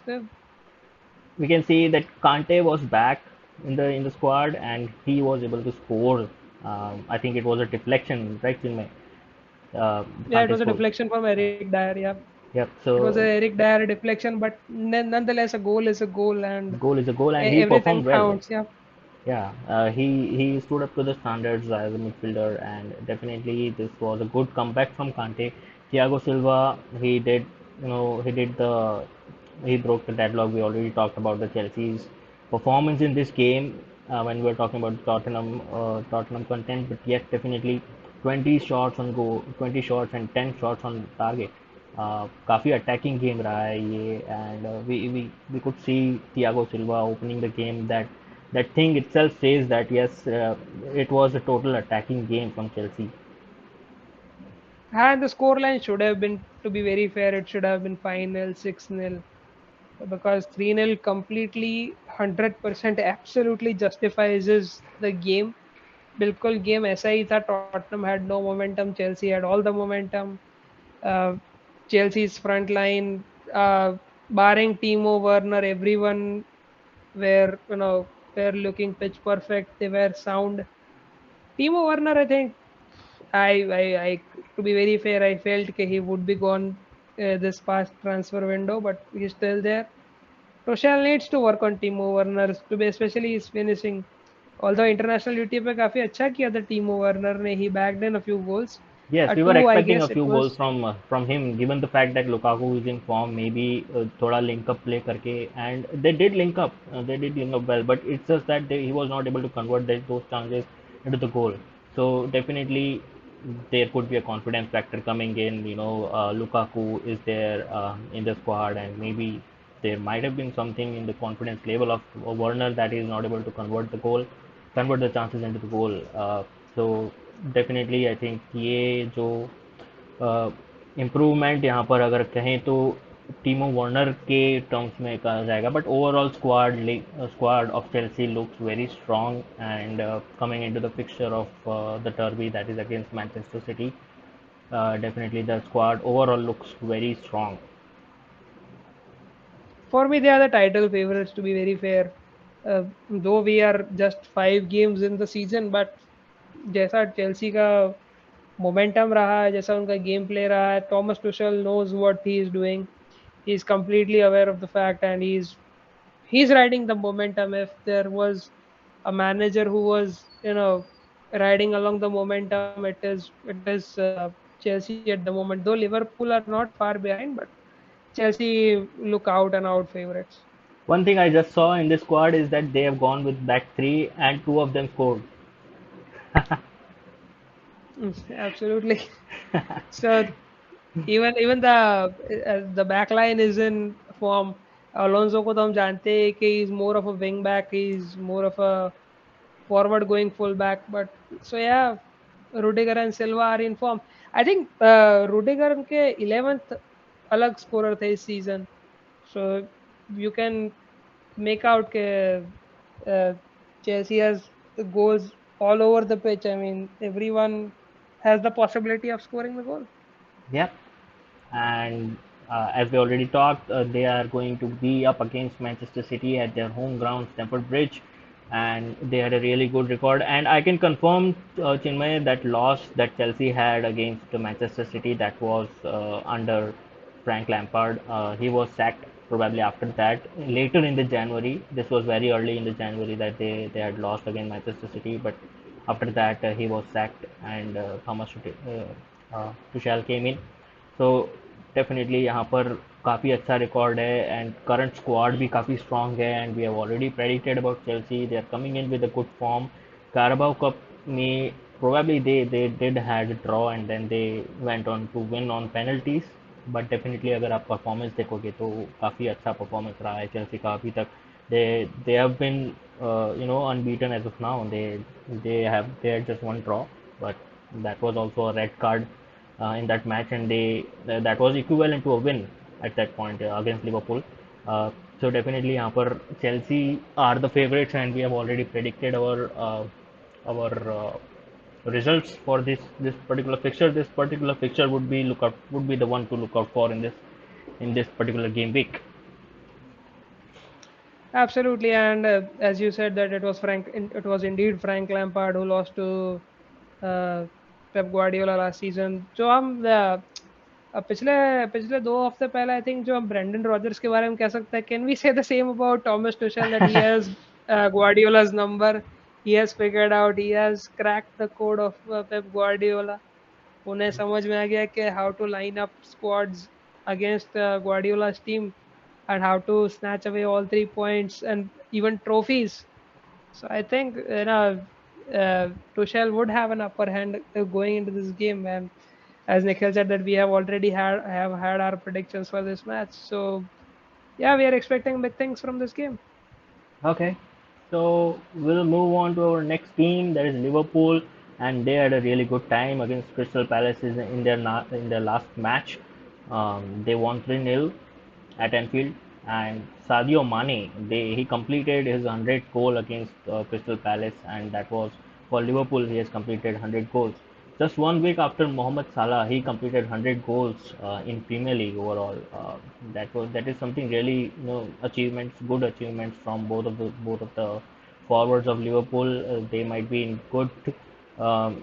Yep, we can see that Kante was back in the squad and he was able to score. I think it was a deflection, right, Chinmay? yeah, it Kante was a scored. deflection from Eric Dyer. Yeah, Yep. it was a So Eric Dyer deflection, but nonetheless, a goal is a goal, and goal is a goal, and he everything performed well. counts. Yeah. Yeah, he stood up to the standards as a midfielder, and definitely this was a good comeback from Kante. Thiago Silva, he broke the deadlock. We already talked about the Chelsea's performance in this game when we were talking about Tottenham content, but yet definitely 20 shots on goal, 20 shots and 10 shots on target. काफी attacking game रहा है ये and we could see Thiago Silva opening the game that thing itself says that yes, it was a total attacking game from Chelsea. And the scoreline should have been, to be very fair, it should have been final 6-0, because 3-0 completely 100% absolutely justifies the game. बिल्कुल game ऐसा ही था. Tottenham had no momentum, Chelsea had all the momentum. uh, Chelsea's front line, barring Timo Werner, everyone were looking pitch perfect. They were sound. Timo Werner, I think, I to be very fair, I felt that he would be gone this past transfer window, but he's still there. Tuchel needs to work on Timo Werner, to be especially his finishing. Although international duty पे काफी अच्छा किया था टीमो Werner ने, he bagged in a few goals. Yes, we were Two, I expecting a guess it few goals was. from him, given the fact that Lukaku is in form. Maybe थोड़ा link up play करके, and they did link up. They did link up well, but it's just that he was not able to convert those chances into the goal. So definitely there could be a confidence factor coming in. Lukaku is there in the squad, and maybe there might have been something in the confidence level of Werner that he is not able to convert the chances into the goal. So definitely I think ये जो improvement यहाँ पर अगर कहें तो टीमो Warner के terms में कहा जाएगा, but overall squad of Chelsea looks very strong and coming into the picture of the derby that is against Manchester city. Definitely the squad overall looks very strong. For me, they are the title favorites, to be very fair. Though we are just 5 games in the season, but जैसा Chelsea का momentum रहा है, जैसा उनका game play रहा है, Thomas टुशल knows what he is doing. He is completely aware of the fact, and he's riding the momentum. If there was a manager who was, riding along the momentum, it is Chelsea at the moment. Though Liverpool are not far behind, but Chelsea look out and out favorites. One thing I just saw in this squad is that they have gone with back three and two of them scored. Absolutely. So even the back line is in form. Alonso को तो हम जानते हैं कि he is more of a wing back, he is more of a forward going full back. But so yeah, Rudiger and Silva are in form. I think Rudiger के 11th अलग scorer थे इस season. So you can make out के uh, Chelsea has the goals all over the pitch. I mean, everyone has the possibility of scoring the goal. Yep. And as we already talked, they are going to be up against Manchester City at their home ground, Stamford Bridge, and they had a really good record. And I can confirm, Chinmay, that loss that Chelsea had against the Manchester City, that was under Frank Lampard. He was sacked probably after that. Later in the January, this was very early in the January that they had lost against Manchester City, but after that he was sacked and Tuchel came in. तो definitely यहाँ पर काफ़ी अच्छा record है and current squad भी काफ़ी strong है and we have already predicted about Chelsea they are coming in with a good form. Carabao Cup में probably they did had a draw and then they went on to win on penalties, but definitely अगर आप performance देखोगे तो काफ़ी अच्छा performance रहा है Chelsea का अभी तक. they have been unbeaten as of now. They had just one draw, but that was also a red card in that match, and that was equivalent to a win at that point against Liverpool. So definitely यहाँ पर Chelsea are the favorites, and we have already predicted our results for this particular fixture. This particular fixture would be the one to look out for in this particular game week. Absolutely, and as you said that it was indeed Frank Lampard who lost to uh, Pep Guardiola last season. जो हम पिछले पिछले 2 हफ्ते पहले I think जो हम Brendon Rogers के बारे में कह सकते हैं, can we say the same about Thomas Tuchel that he has Guardiola's number, he has figured out, he has cracked the code of Pep Guardiola. उन्हें समझ में आ गया कि how to line up squads against Guardiola's team and how to snatch away all 3 points and even trophies. So I think Tuchel would have an upper hand going into this game, and as Nikhil said that we have already had our predictions for this match. So yeah, we are expecting big things from this game. Okay, so we'll move on to our next team. That is Liverpool, and they had a really good time against Crystal Palace in their last match. They won 3-0 at Anfield, and Sadio Mane, he completed his 100th goal against Crystal Palace, and that was for Liverpool. He has completed 100 goals. Just 1 week after Mohamed Salah, he completed 100 goals in Premier League overall. That is something really, achievements, good achievements from both of the forwards of Liverpool. They might be in um,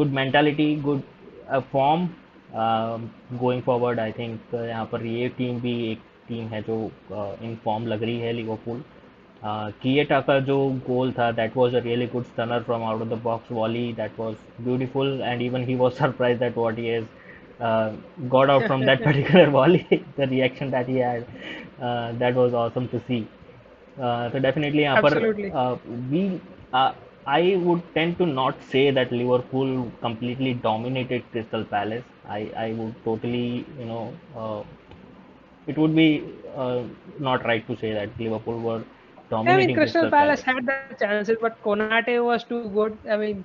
good mentality, good form going forward. I think यहाँ पर ये team भी एक team है जो in form लग रही है लिवरपूल. किएटा का जो गोल था, that was a really good stunner from out of the box volley. That was beautiful and even he was surprise that what he has got out from that particular volley. The reaction that he had, that was awesome to see. तो definitely यहाँ पर Absolutely. We I would tend to not say that Liverpool completely dominated Crystal Palace. I would totally, it would be not right to say that Liverpool were I mean, dominating Crystal Crystal Palace Palace. had the chances, but Konate was too good. I mean,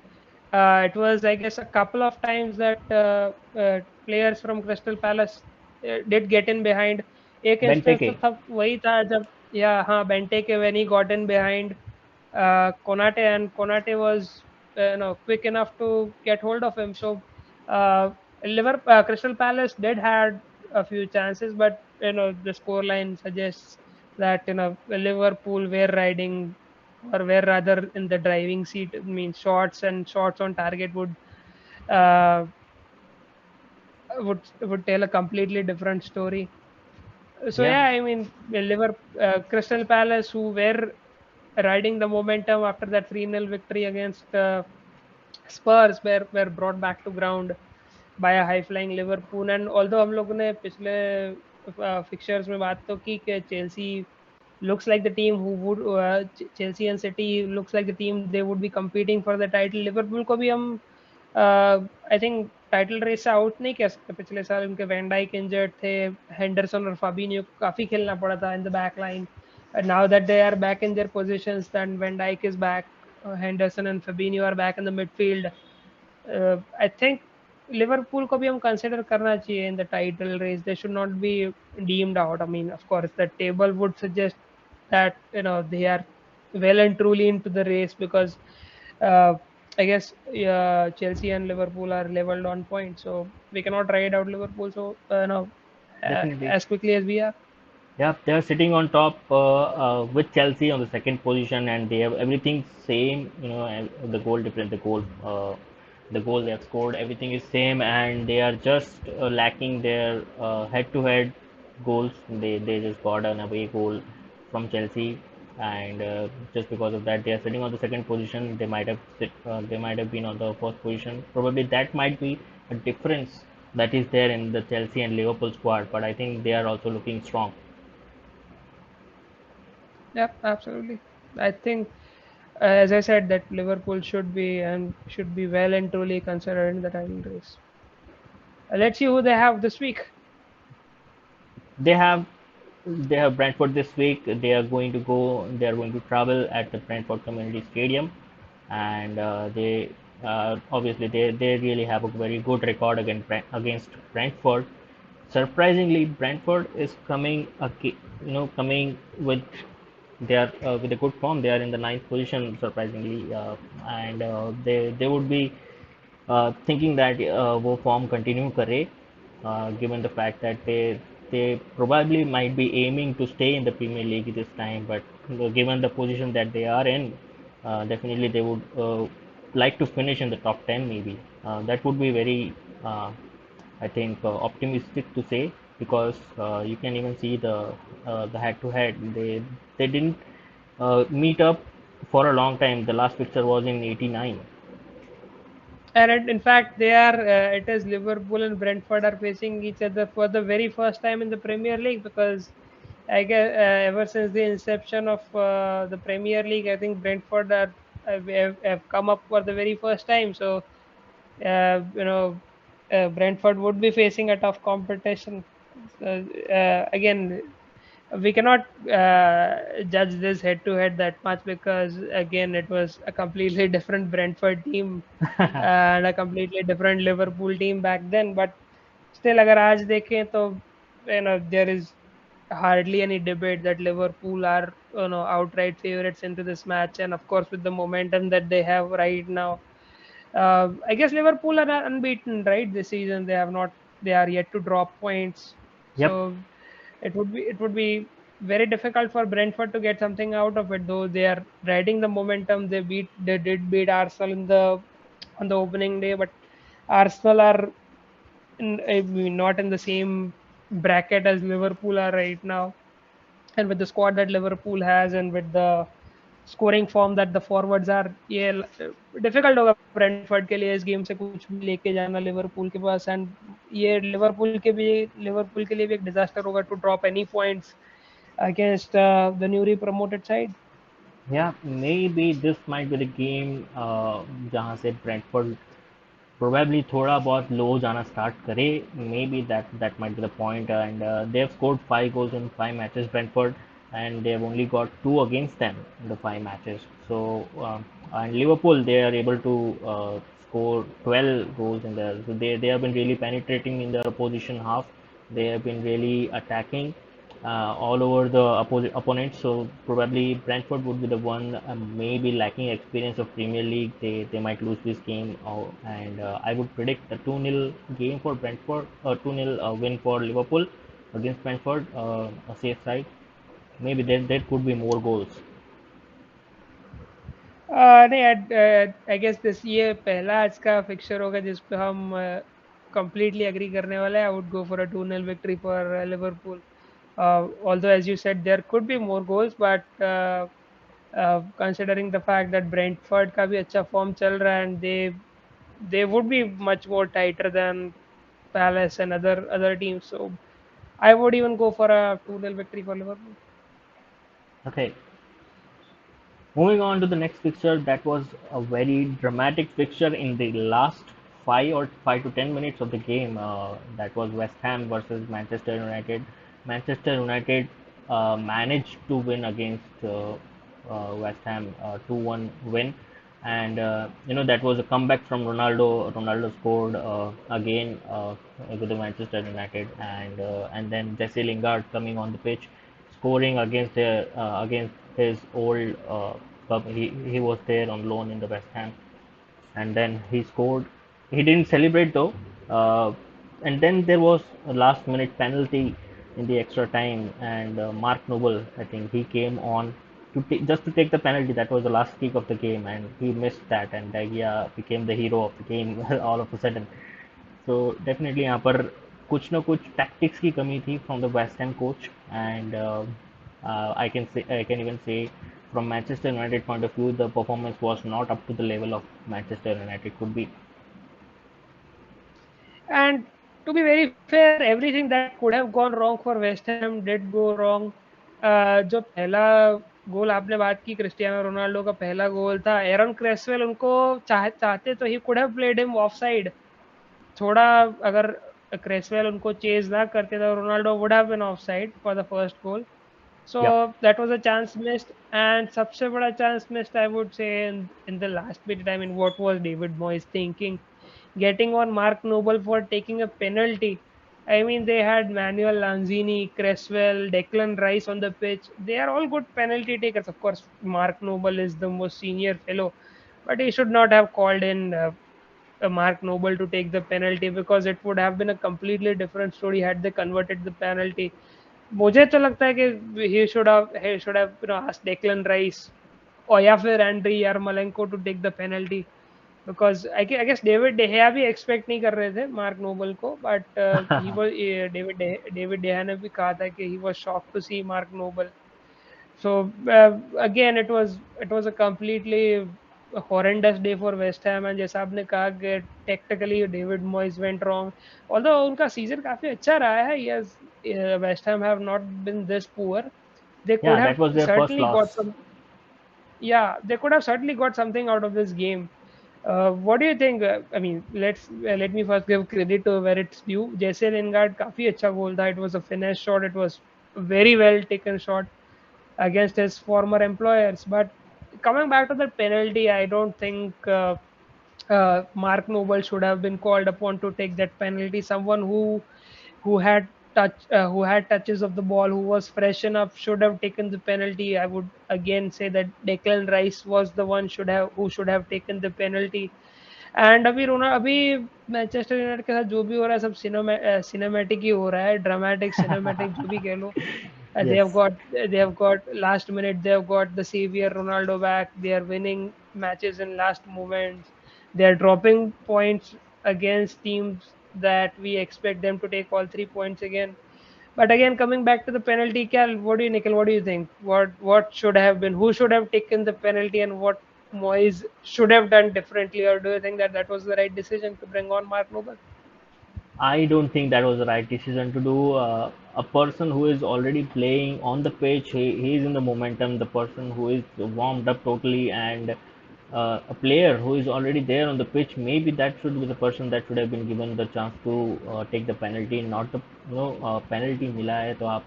it was, I guess, a couple of times that players from Crystal Palace did get in behind. एक instance तो Benteke, था वही था जब या हाँ Benteke when he got in behind Konate, and Konate was quick enough to get hold of him. So Crystal Palace did had a few chances, but the scoreline suggests that Liverpool were riding or were rather in the driving seat. I mean, shots on target uh, would tell a completely different story. So yeah, yeah, I mean, Crystal Palace, who were riding the momentum after that 3-0 victory against Spurs, were brought back to ground by a high flying Liverpool. And although हम लोगों ने पिछले fixtures में बात तो की कि Chelsea looks like the team who would Chelsea and City looks like the team they would be competing for the title. Liverpool को भी हम आई थिंक टाइटल रेस से आउट नहीं कह सकते. पिछले साल उनके वैन डाइक इंजर्ड थे, हेंडरसन और फाबिनियो को काफी खेलना पड़ा था in the back line. Now that they are back in their positions, then Van Dijk is back, Henderson and Fabinho are back in the midfield. I think Liverpool को भी हम consider करना चाहिए in the title race. They should not be deemed out. I mean, of course, the table would suggest that they are well and truly into the race because uh, I guess Chelsea and Liverpool are leveled on points, so we cannot ride out Liverpool so definitely. as quickly as we are. Yeah, they are sitting on top with Chelsea on the second position, and they have everything same. And the goal difference, the goal they have scored, everything is same, and they are just lacking their head-to-head goals. They just got an away goal from Chelsea, and just because of that, they are sitting on the second position. They might have been on the first position. Probably that might be a difference that is there in the Chelsea and Liverpool squad, but I think they are also looking strong. Yeah, absolutely. I think, as I said, that Liverpool should be well and truly considered in the title race. Let's see who they have this week. They have they have Brentford this week. They are going to go. They are going to travel at the Brentford Community Stadium, and obviously they really have a very good record against Brentford. Surprisingly, Brentford is coming coming with they are with a good form. They are in the ninth position, surprisingly, and they would be thinking that वो form continue करे, given the fact that they probably might be aiming to stay in the Premier League this time, but given the position that they are in, definitely they would like to finish in the top 10 maybe. That would be very I think optimistic to say, because you can even see the head to head. They didn't meet up for a long time. The last picture was in '89. And in fact, they are. It is Liverpool and Brentford are facing each other for the very first time in the Premier League, because I guess ever since the inception of the Premier League, I think Brentford are have come up for the very first time. So you know, Brentford would be facing a tough competition. So, again, we cannot judge this head to head that much, because again it was a completely different Brentford team and a completely different Liverpool team back then. But still, अगर आज देखें तो there is hardly any debate that Liverpool are outright favorites into this match, and of course with the momentum that they have right now, I guess Liverpool are unbeaten right this season. They have not. They are yet to drop points. Yep. So it would be very difficult for Brentford to get something out of it. Though they are riding the momentum. They did beat Arsenal in the on the opening day, but Arsenal are I mean, not in the same bracket as Liverpool are right now. And with the squad that Liverpool has, and with the scoring form that the forwards are, ये difficult होगा Brentford के लिए इस game से कुछ भी लेके जाना लिवरपूल के पास. एंड ये लिवरपूल के लिए भी एक डिजास्टर होगा to drop any points against the newly promoted side. Yeah, maybe this might be the game जहाँ से ब्रेंटफोर्ड probably थोड़ा बहुत low जाना start करे. Maybe that might be the point. And they have scored 5 goals in 5 matches, Brentford, and they have only got 2 against them in the 5 matches. So and Liverpool, they are able to score 12 goals in there. So they have been really penetrating in their opposition half. They have been really attacking all over the opponents. So probably Brentford would be the one maybe lacking experience of Premier League. They might lose this game, and I would predict a 2-0 game for Brentford, 2-0 win for Liverpool against Brentford, a safe side. Maybe there could be more goals. नहीं, I guess this ये पहला आज का fixture होगा जिस पे हम completely agree करने वाले हैं. I would go for a 2-0 victory for Liverpool. Although as you said there could be more goals, but considering the fact that Brentford का भी अच्छा फॉर्म चल रहा है, and they would be much more tighter than Palace and other teams. So I would even go for a 2-0 victory for Liverpool. Okay, moving on to the next fixture, that was a very dramatic fixture in the last 5 to 10 minutes of the game. That was West Ham versus Manchester United. Manchester United managed to win against West Ham, 2-1 win, and that was a comeback from Ronaldo. Ronaldo scored again with the Manchester United, and then Jesse Lingard coming on the pitch, scoring against his old club. He was there on loan in the West Ham, and then he scored. He didn't celebrate though, and then there was a last minute penalty in the extra time, and Mark Noble, I think he came on just to take the penalty. That was the last kick of the game, and he missed that, and De Gea became the hero of the game all of a sudden. So definitely यहाँ पर कुछ ना कुछ tactics की कमी थी from the West Ham coach, and I can even say from Manchester United point of view, the performance was not up to the level of Manchester United could be. And to be very fair, everything that could have gone wrong for West Ham did go wrong. जो पहला गोल आपने बात की, Cristiano Ronaldo का पहला गोल था. एरन क्रेसवेल उनको चाहते तो he could have played him off side. थोड़ा अगर क्रेसवेल उनको चेज ना करते तो Ronaldo would have been off side for the first goal. So Yeah. that was a chance missed, and सबसे बड़ा chance missed I would say in the last bit. I mean, what was David Moyes thinking? Getting on Mark Noble for taking a penalty. I mean, they had Manuel Lanzini, Cresswell, Declan Rice on the pitch. They are all good penalty takers. Of course, Mark Noble is the most senior fellow, but he should not have called in Mark Noble to take the penalty, because it would have been a completely different story had they converted the penalty. मुझे तो लगता है कि he should have asked Declan Rice or या फिर Andriy Yarmolenko to take the penalty, because I guess David De Gea भी expect नहीं कर रहे थे मार्क नोबल को, but David De Gea ने भी कहा था कि he was shocked to see Mark Noble. So again, it was a completely horrendous day for West Ham, and जैसा आपने कहा कि technically David Moyes went wrong. Although उनका season काफी अच्छा रहा है, yes, West Ham have not been this poor. They could Yeah, have that was their first certainly got loss. some. Yeah, they could have certainly got something out of this game. What do you think? I mean, let me first give credit to where it's due. Jesse Lingard काफी अच्छा goal था. It was a finesse shot. It was a very well taken shot against his former employers. But coming back to the penalty, I don't think Mark Noble should have been called upon to take that penalty. Someone who had who had touches of the ball, who was fresh enough, should have taken the penalty. I would again say that Declan Rice was the one should have taken the penalty. And अभी Manchester United के साथ जो भी हो रहा है सब cinematic ही हो रहा है, ड्रामेटिक सिनेमैटिक जो भी कह लो. They Yes. have got last minute, they have got the savior Ronaldo back. They are winning matches in last moments. They are dropping points against teams that we expect them to take all 3 points again. But again, coming back to the penalty, Nikhil, what do you think? What should have been? Who should have taken the penalty, and what Moyes should have done differently, or do you think that that was the right decision to bring on Mark Noble? I don't think that was the right decision to do. A person who is already playing on the pitch, he is in the momentum. The person who is warmed up totally, and a player who is already there on the pitch, maybe that should be the person that should have been given the chance to take the penalty, not the penalty मिला है तो आप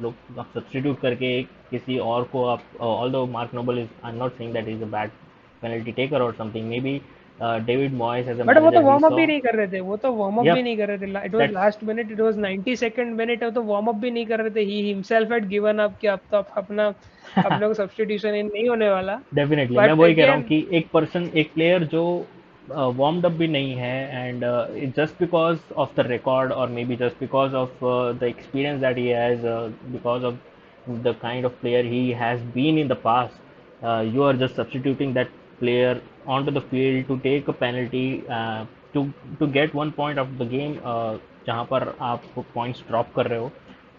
substitute करके किसी और को आप although Mark Noble is, I'm not saying that he's a bad penalty taker or something. Maybe David Moyes as a but वो तो manager he वार्म अप भी saw. नहीं कर रहे थे, वो तो वार्म अप भी Yep, नहीं कर रहे थे. It was that's last minute, it was 92nd minute, वो तो वार्म अप भी नहीं कर रहे थे. He himself had given up कि अब तो अपने को सब्स्टिट्यूशन इन नहीं होने वाला. डेफिनेटली मैं बट वही कह रहा हूँ अगेन, कि एक प्लेयर जो वार्म्ड अप भी नहीं है and just because of the record और maybe just because of the experience that he has because of the kind of player he has been in the past you are just substituting that player onto the field to take a penalty to to get 1 point of the game जहाँ पर आप points drop कर रहे हो.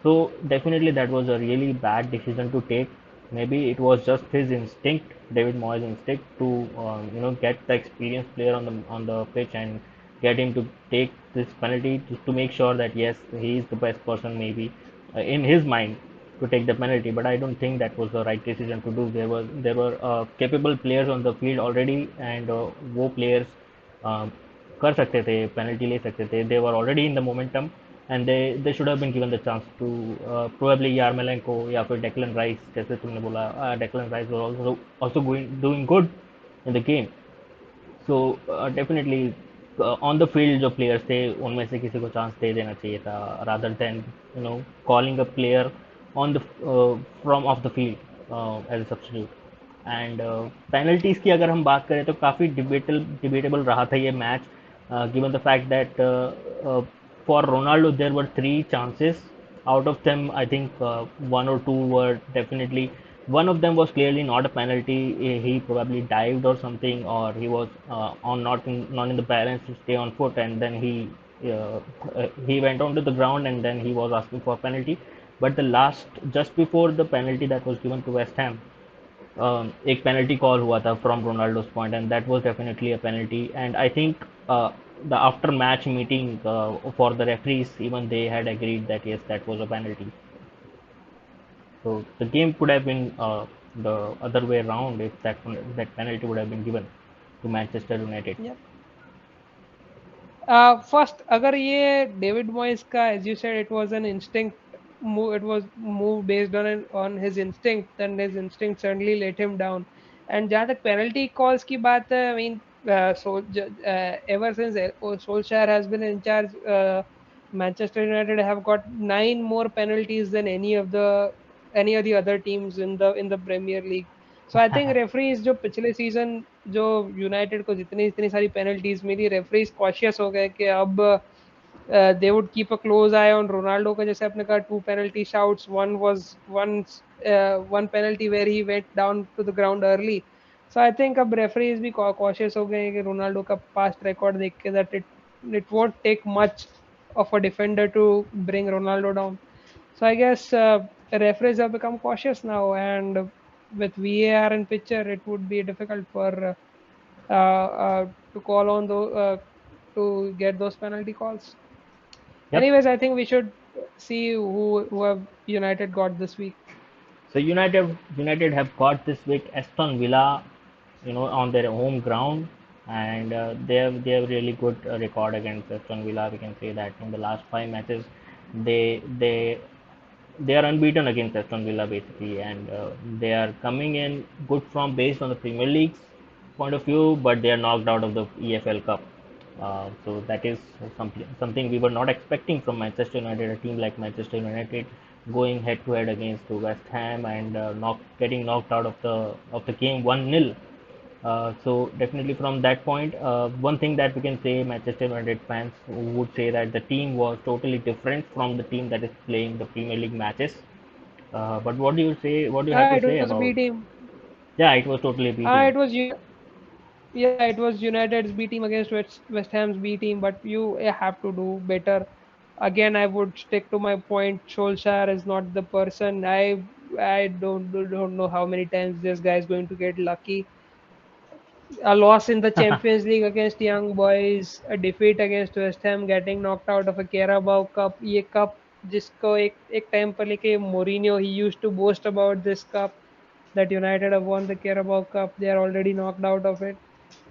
So definitely that was a really bad decision to take. Maybe it was just his instinct, David Moyes' instinct to get the experienced player on the pitch and get him to take this penalty to make sure that yes he is the best person maybe in his mind to take the penalty. But I don't think that was the right decision to do. There were capable players on the field already, and वो players uh, कर सकते थे penalty ले सकते थे. They were already in the momentum, and they should have been given the chance to probably Yarmolenko या फिर Declan Rice जैसे तुमने बोला. Declan Rice was also doing good in the game. So definitely on the field जो players थे उनमें से किसी को chance दे देना चाहिए था rather than calling a player on the from off the field as a substitute. And penalties की अगर हम बात करें तो काफ़ी डिबेटेबल रहा था ये match given the fact that for Ronaldo there were 3 chances. Out of them I think one or two were definitely, one of them was clearly not a penalty. He probably dived or something, or he was on not in the balance to stay on foot, and then he went onto the ground and then he was asking for penalty. But the last, just before the penalty that was given to West Ham, एक penalty call हुआ था from Ronaldo's point, and that was definitely a penalty. And I think the after match meeting for the referees, even they had agreed that yes, that was a penalty. So the game could have been the other way around if that penalty would have been given to Manchester United. First अगर ये David Moyes का, as you said, it was an instinct move, it was move based on his instinct, then his instinct certainly let him down. And जहाँ तक penalty calls की बात है, I mean, ever since Solskjaer has been in charge, Manchester United have got 9 more penalties than any of the other teams in the Premier League. So I think referees जो पिछले season जो United को जितनी इतनी सारी penalties मिली, referees cautious हो गए कि अब they would keep a close eye on Ronaldo का, जैसे आपने कहा 2 penalty shouts, one penalty where he went down to the ground early. So I think अब referees भी cautious हो गए हैं कि रोनाल्डो का past record देख के that it won't take much of a defender to bring Ronaldo down. So I guess referees have become cautious now, and with VAR and picture, it would be difficult for to call on to get those penalty calls. Yep. Anyways, I think we should see who have United got this week. So United have got this week Aston Villa, on their home ground, and they have really good record against Aston Villa. We can say that in the last 5 matches, they they they are unbeaten against Aston Villa basically, and they are coming in good from based on the Premier League's point of view, but they are knocked out of the EFL Cup. So that is something we were not expecting from Manchester United, a team like Manchester United going head to head against West Ham and getting knocked out of the game 1-0. So definitely from that point, one thing that we can say, Manchester United fans would say that the team was totally different from the team that is playing the Premier League matches. But what do you say? What do you have to It say was a about? B team. Yeah, it was totally a B Ah, team. it was yeah, it was United's B team against West Ham's B team, but you have to do better. Again, I would stick to my point. Solskjaer is not the person. I don't know how many times this guy is going to get lucky. A loss in the Champions League against Young Boys, a defeat against West Ham, getting knocked out of a Carabao Cup. ये cup जिसको एक time पर लेके Mourinho, he used to boast about this cup, that United have won the Carabao Cup. They are already knocked out of it.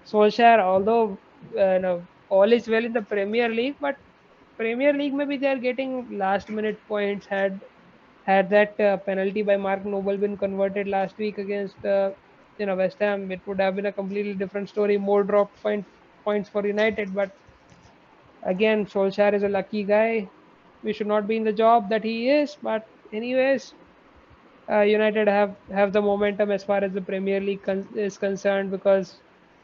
Solskjaer, although all is well in the Premier League, but Premier League maybe they are getting last minute points. Had that penalty by Mark Noble been converted last week against West Ham, it would have been a completely different story. More drop points for United, but again, Solskjaer is a lucky guy. We should not be in the job that he is, but anyways, United have the momentum as far as the Premier League is concerned, because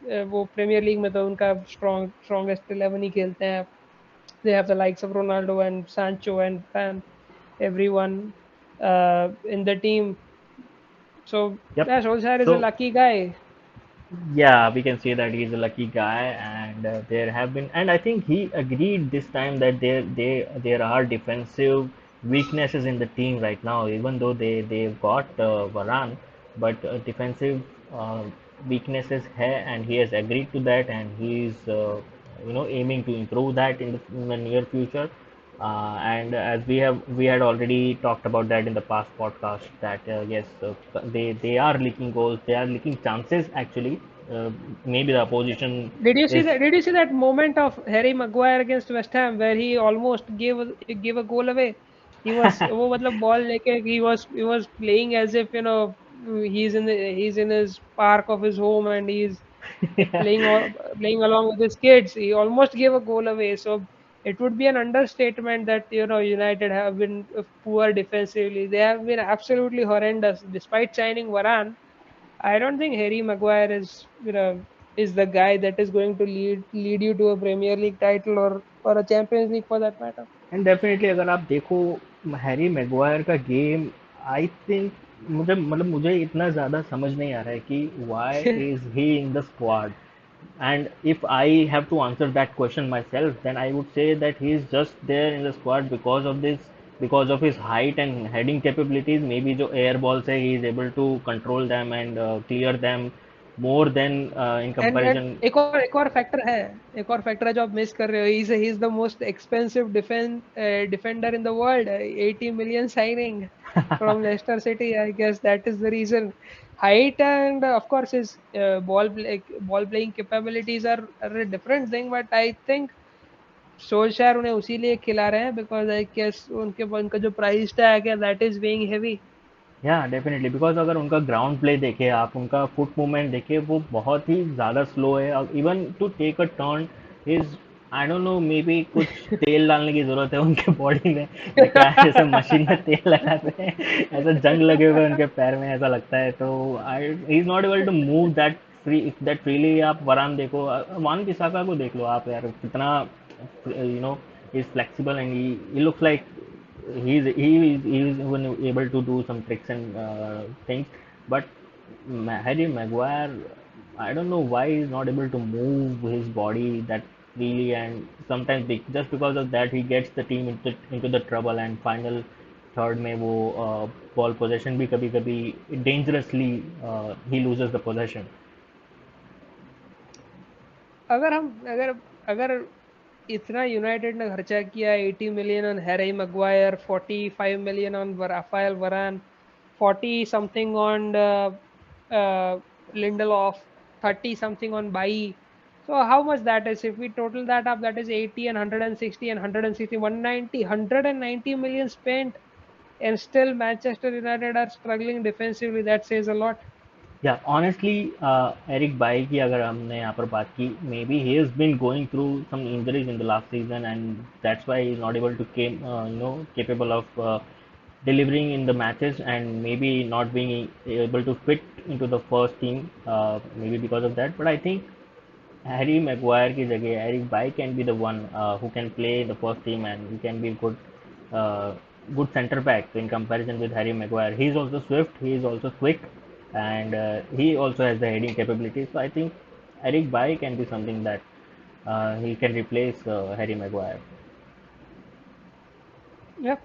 वो Premier League में तो उनका strongest 11 ही खेलते हैं. They have the likes of Ronaldo and Sancho and everyone in the team. So Yep. yeah, Solskjaer is a So lucky guy. yeah, we can say that he's a lucky guy, and there have been, and I think he agreed this time that there are defensive weaknesses in the team right now. Even though they've got Varane, but defensive uh, weaknesses hai, and he has agreed to that, and he's aiming to improve that in the near future. And as we had already talked about that in the past podcast, that yes, they are leaking goals, they are leaking chances actually. uh, Maybe the opposition Did you see is that? Did you see that moment of Harry Maguire against West Ham where he almost gave a goal away? He was वो मतलब ball लेके he was playing as if he's in his park of his home, and he's playing along with his kids. He almost gave a goal away. So it would be an understatement that United have been poor defensively. They have been absolutely horrendous despite signing Varane. I don't think Harry Maguire is the guy that is going to lead you to a Premier League title or a Champions League for that matter. And definitely अगर आप देखो Harry Maguire का game, I think मुझे इतना ज़्यादा समझ नहीं आ रहा है कि why is he in the squad. And if I have to answer that question myself, then I would say that he is just there in the squad because of this, because of his height and heading capabilities. Maybe जो air balls है, he is able to control them and clear them more than in and comparison. एक और factor है जो आप miss कर रहे हो. He is the most expensive defender in the world. 80 million signing from Leicester City. I guess that is the reason. Height and of course his ball playing capabilities are a different thing, but I think Solskjaer उन्हें उसी लिए खिला रहे हैं because I guess उनका जो price tag है that is being heavy. या डेफिनेटली, बिकॉज अगर उनका ग्राउंड प्ले देखे आप, उनका फुट मूवमेंट देखे, वो बहुत ही ज़्यादा स्लो है. Even to take a turn is I don't know, maybe कुछ तेल डालने की जरूरत है उनके बॉडी में, या क्या है, जैसे मशीन में तेल लगाते हैं ऐसा जंग लगे हुए हैं उनके पैर में ऐसा लगता है। तो I he is not able to move that freely. आप वरान देखो, वान बिसाका को देख लो आप यार, कितना you know is flexible and he looks like he is even able to do some tricks and things. But Harry Maguire, I don't know why he's not able to move his body that freely, and sometimes just because of that he gets the team into the trouble, and final third में वो ball possession भी कभी कभी dangerously he loses the possession. अगर अगर इतना United ने खर्चा किया, 80 million on Harry Maguire, 45 million on Rafael वरान, 40 something on Lindelof, 30 something on Bailly. So how much that is? If we total that up, that is 80 and 160 and 160, 190 million spent, and still Manchester United are struggling defensively. That says a lot. या honestly Eric Bailly की अगर हमने यहाँ पर बात की, maybe he has been going through some injuries in the last season, and that's why he is not able to came capable of delivering in the matches, and maybe not being able to fit into the first team, maybe because of that. But I think Harry Maguire की जगह Eric Bailly can be the one who can play in the first team, and he can be uh, good center back in comparison with Harry Maguire. He is also swift, he is also quick, and he also has the heading capabilities. So I think Eric Bailly can be something that he can replace Harry Maguire. Yeah.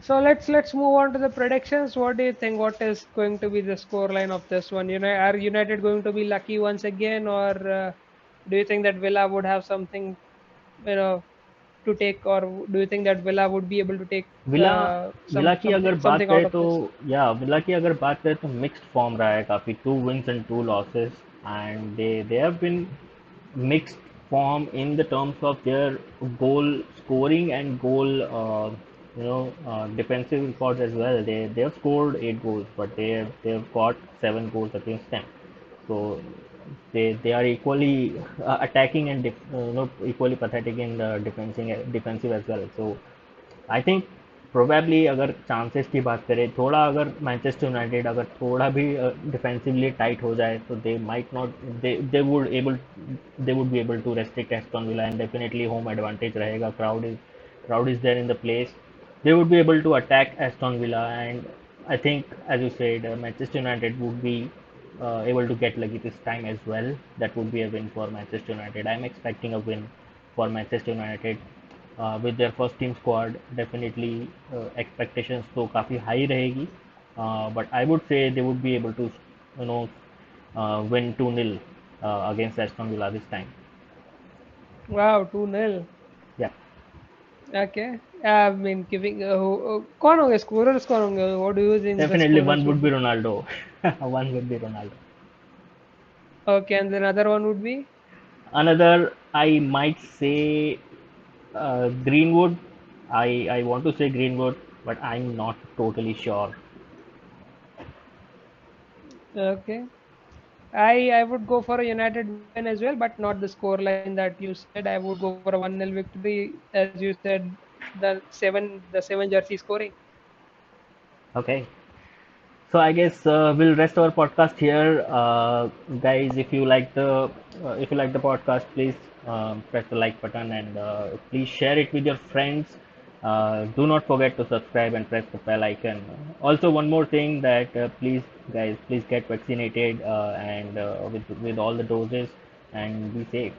So let's move on to the predictions. What do you think? What is going to be the scoreline of this one? Are United going to be lucky once again, or do you think that Villa would have something, you know, to take, or do you think that Villa would be able to take villa villa की अगर बात something out करें of तो, this? या villa की अगर बात करें तो मिक्स्ड फॉर्म रहा है काफ़ी, 2 wins and 2 losses, and they have been mixed form in the terms of their goal scoring and goal defensive records as well. They have scored 8 goals, but they have got 7 goals against them. So they are equally attacking and equally pathetic in the defensive as well. So I think probably अगर chances की बात करें, थोड़ा अगर Manchester United अगर थोड़ा भी defensively tight हो जाए, तो they might not they would be able to restrict Aston Villa, and definitely home advantage रहेगा, crowd is there in the place, they would be able to attack Aston Villa, and I think, as you said, Manchester United would be able to get lucky this time as well. That would be a win for Manchester United. I'm expecting a win for Manchester United with their first team squad. Definitely expectations तो काफ़ी high रहेगी, but I would say they would be able to you know win 2-0 against Aston Villa this time. Wow, 2-0. Yeah, Okay. I mean, giving कौन होंगे scorers? कौन होंगे? What do you think the definitely scorers one would would be be? Ronaldo. One would be Ronaldo. Okay, and then another one would be. Another, I might say Greenwood. I want to say Greenwood, but I'm not totally sure. Okay. I would go for a United win as well, but not the score line that you said. I would go for a 1-0 victory, as you said, the seven jersey scoring. Okay, so I guess we'll rest our podcast here, guys. If you like the podcast, please press the like button, and please share it with your friends. Do not forget to subscribe and press the bell icon. Also, one more thing, that please, guys, please get vaccinated, and with all the doses, and be safe.